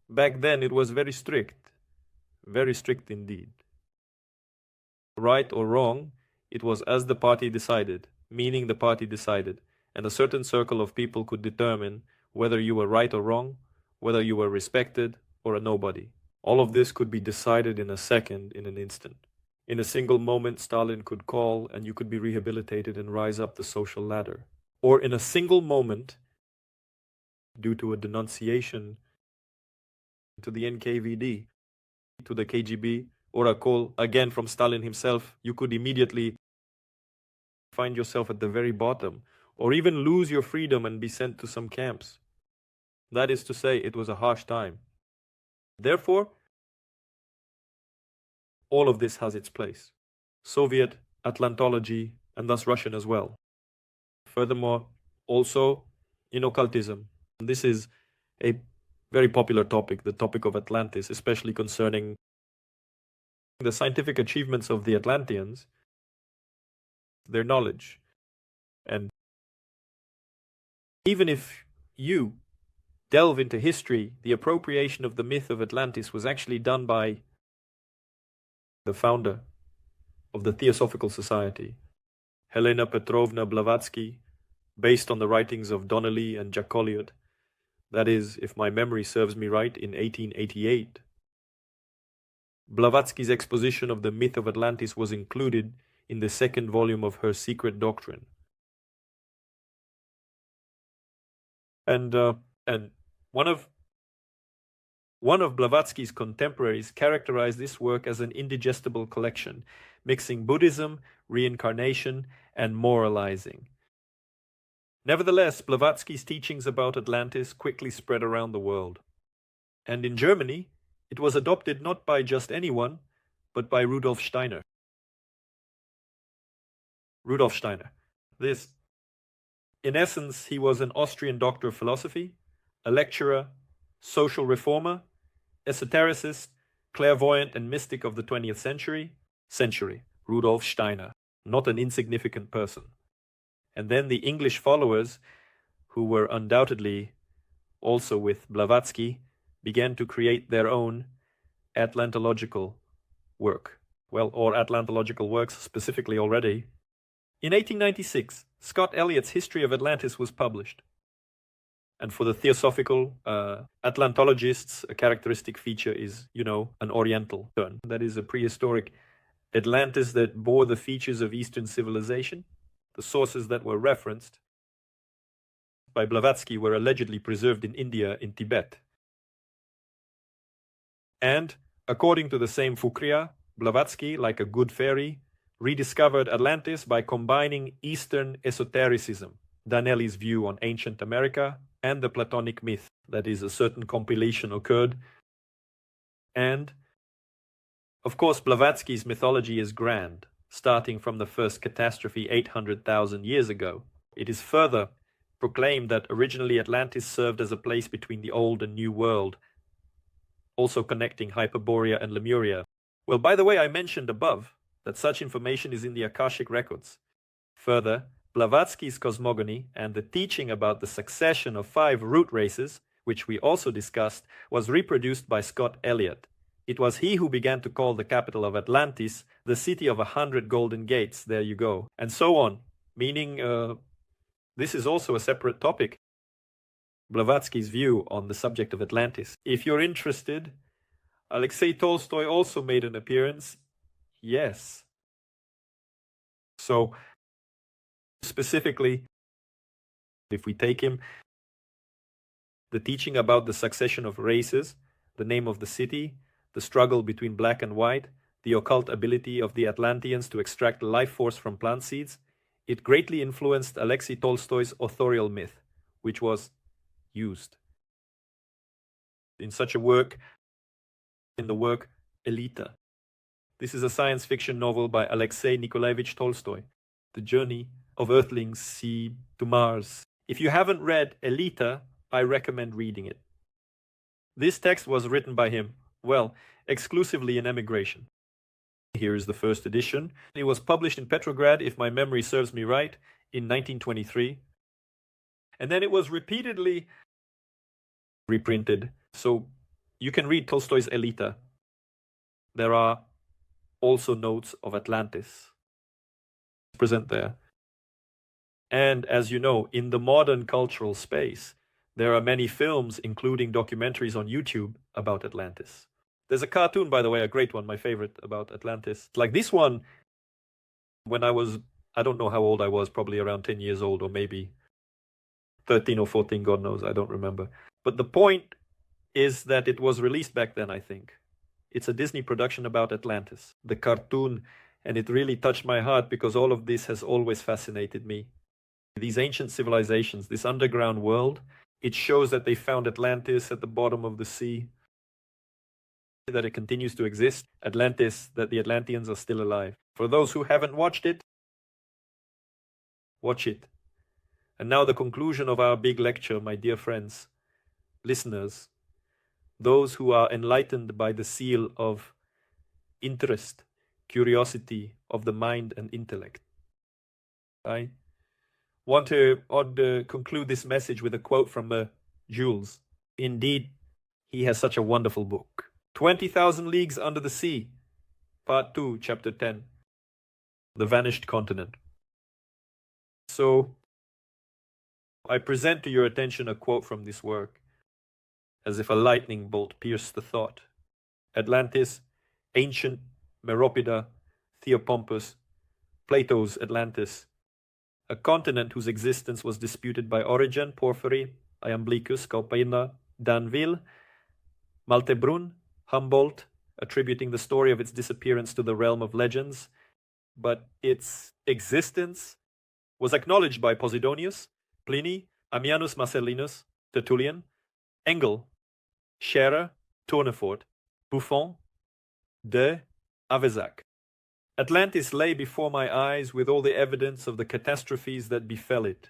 Back then it was very strict indeed. Right or wrong, it was as the party decided, meaning the party decided, and a certain circle of people could determine whether you were right or wrong, whether you were respected or a nobody. All of this could be decided in a second, in an instant. In a single moment, Stalin could call and you could be rehabilitated and rise up the social ladder. Or in a single moment, due to a denunciation to the NKVD, to the KGB, or a call again from Stalin himself, you could immediately find yourself at the very bottom, or even lose your freedom and be sent to some camps. That is to say, it was a harsh time. Therefore, all of this has its place. Soviet, Atlantology, and thus Russian as well. Furthermore, also in occultism. This is a very popular topic, the topic of Atlantis, especially concerning the scientific achievements of the Atlanteans, their knowledge. And even if you delve into history, the appropriation of the myth of Atlantis was actually done by the founder of the Theosophical Society, Helena Petrovna Blavatsky, based on the writings of Donnelly and Jacoliot. That is, if my memory serves me right, in 1888. Blavatsky's exposition of the myth of Atlantis was included in the second volume of her Secret Doctrine. And one of Blavatsky's contemporaries characterized this work as an indigestible collection, mixing Buddhism, reincarnation, and moralizing. Nevertheless, Blavatsky's teachings about Atlantis quickly spread around the world. And in Germany, it was adopted not by just anyone, but by Rudolf Steiner. Rudolf Steiner. In essence, he was an Austrian doctor of philosophy, a lecturer, social reformer, esotericist, clairvoyant and mystic of the 20th century. Rudolf Steiner, not an insignificant person. And then the English followers, who were undoubtedly also with Blavatsky, began to create their own Atlantological work. Well, or Atlantological works specifically already. In 1896, Scott Elliott's History of Atlantis was published. And for the theosophical Atlantologists, a characteristic feature is, an Oriental turn. That is a prehistoric Atlantis that bore the features of Eastern civilization. The sources that were referenced by Blavatsky were allegedly preserved in India, in Tibet. And, according to the same Fukria, Blavatsky, like a good fairy, rediscovered Atlantis by combining Eastern esotericism, Danelli's view on ancient America, and the Platonic myth, that is, a certain compilation occurred. And, of course, Blavatsky's mythology is grand, starting from the first catastrophe 800,000 years ago. It is further proclaimed that originally Atlantis served as a place between the Old and New World, also connecting Hyperborea and Lemuria. Well, by the way, I mentioned above that such information is in the Akashic records. Further, Blavatsky's cosmogony and the teaching about the succession of 5 root races, which we also discussed, was reproduced by Scott Elliott. It was he who began to call the capital of Atlantis the city of 100 golden gates. There you go. And so on, meaning this is also a separate topic. Blavatsky's view on the subject of Atlantis. If you're interested, Alexei Tolstoy also made an appearance. Yes. So, specifically, if we take him, the teaching about the succession of races, the name of the city, the struggle between black and white, the occult ability of the Atlanteans to extract life force from plant seeds, it greatly influenced Alexei Tolstoy's authorial myth, which was used in such a work, in the work Elita. This is a science fiction novel by Alexei Nikolaevich Tolstoy, The Journey of Earthlings to Mars. If you haven't read Elita, I recommend reading it. This text was written by him, exclusively in emigration. Here is the first edition. It was published in Petrograd, if my memory serves me right, in 1923. And then it was repeatedly reprinted. So you can read Tolstoy's Elita. There are also notes of Atlantis present there. And as you know, in the modern cultural space, there are many films, including documentaries on YouTube, about Atlantis. There's a cartoon, by the way, a great one, my favorite, about Atlantis. Like this one, when I don't know how old I was, probably around 10 years old, or maybe 13 or 14, God knows, I don't remember. But the point is that it was released back then, I think. It's a Disney production about Atlantis, the cartoon, and it really touched my heart because all of this has always fascinated me. These ancient civilizations, this underground world, it shows that they found Atlantis at the bottom of the sea, that it continues to exist, Atlantis, that the Atlanteans are still alive. For those who haven't watched it, watch it. And now the conclusion of our big lecture, my dear friends, listeners, those who are enlightened by the seal of interest, curiosity of the mind and intellect. I want to conclude this message with a quote from Jules. Indeed, he has such a wonderful book. 20,000 Leagues Under the Sea, Part 2, Chapter 10, The Vanished Continent. So, I present to your attention a quote from this work, as if a lightning bolt pierced the thought. Atlantis, ancient Meropida, Theopompus, Plato's Atlantis, a continent whose existence was disputed by Origen, Porphyry, Iamblichus, Calpurnia, D'Anville, Maltebrun, Humboldt, attributing the story of its disappearance to the realm of legends, but its existence was acknowledged by Posidonius, Pliny, Ammianus Marcellinus, Tertullian, Engel, Scherer, Tournefort, Buffon, de Avezac. Atlantis lay before my eyes with all the evidence of the catastrophes that befell it.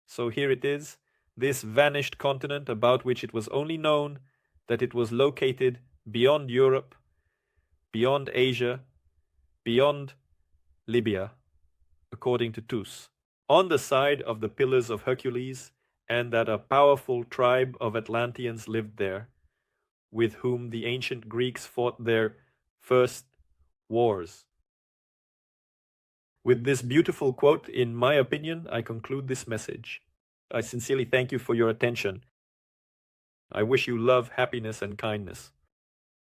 So here it is, this vanished continent about which it was only known that it was located beyond Europe, beyond Asia, beyond Libya, according to Tus, on the side of the Pillars of Hercules, and that a powerful tribe of Atlanteans lived there, with whom the ancient Greeks fought their first wars. With this beautiful quote, in my opinion, I conclude this message. I sincerely thank you for your attention. I wish you love, happiness, and kindness.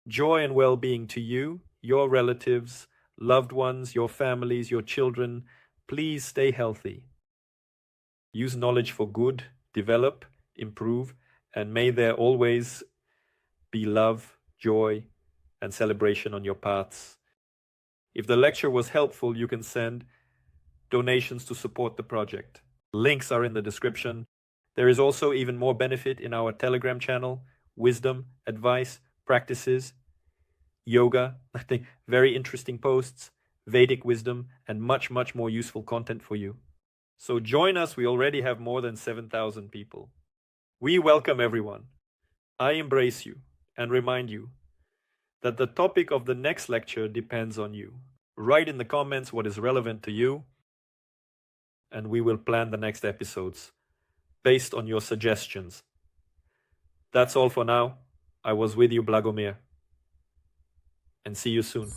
Joy and well-being to you, your relatives, loved ones, your families, your children. Please stay healthy. Use knowledge for good, develop, improve, and may there always be love, joy, and celebration on your paths. If the lecture was helpful, you can send donations to support the project. Links are in the description. There is also even more benefit in our Telegram channel, wisdom, advice, practices, yoga, I think very interesting posts, Vedic wisdom, and much more useful content for you. So join us, we already have more than 7,000 people. We welcome everyone. I embrace you and remind you that the topic of the next lecture depends on you. Write in the comments what is relevant to you, and we will plan the next episodes based on your suggestions. That's all for now. I was with you, Blagomir, and see you soon.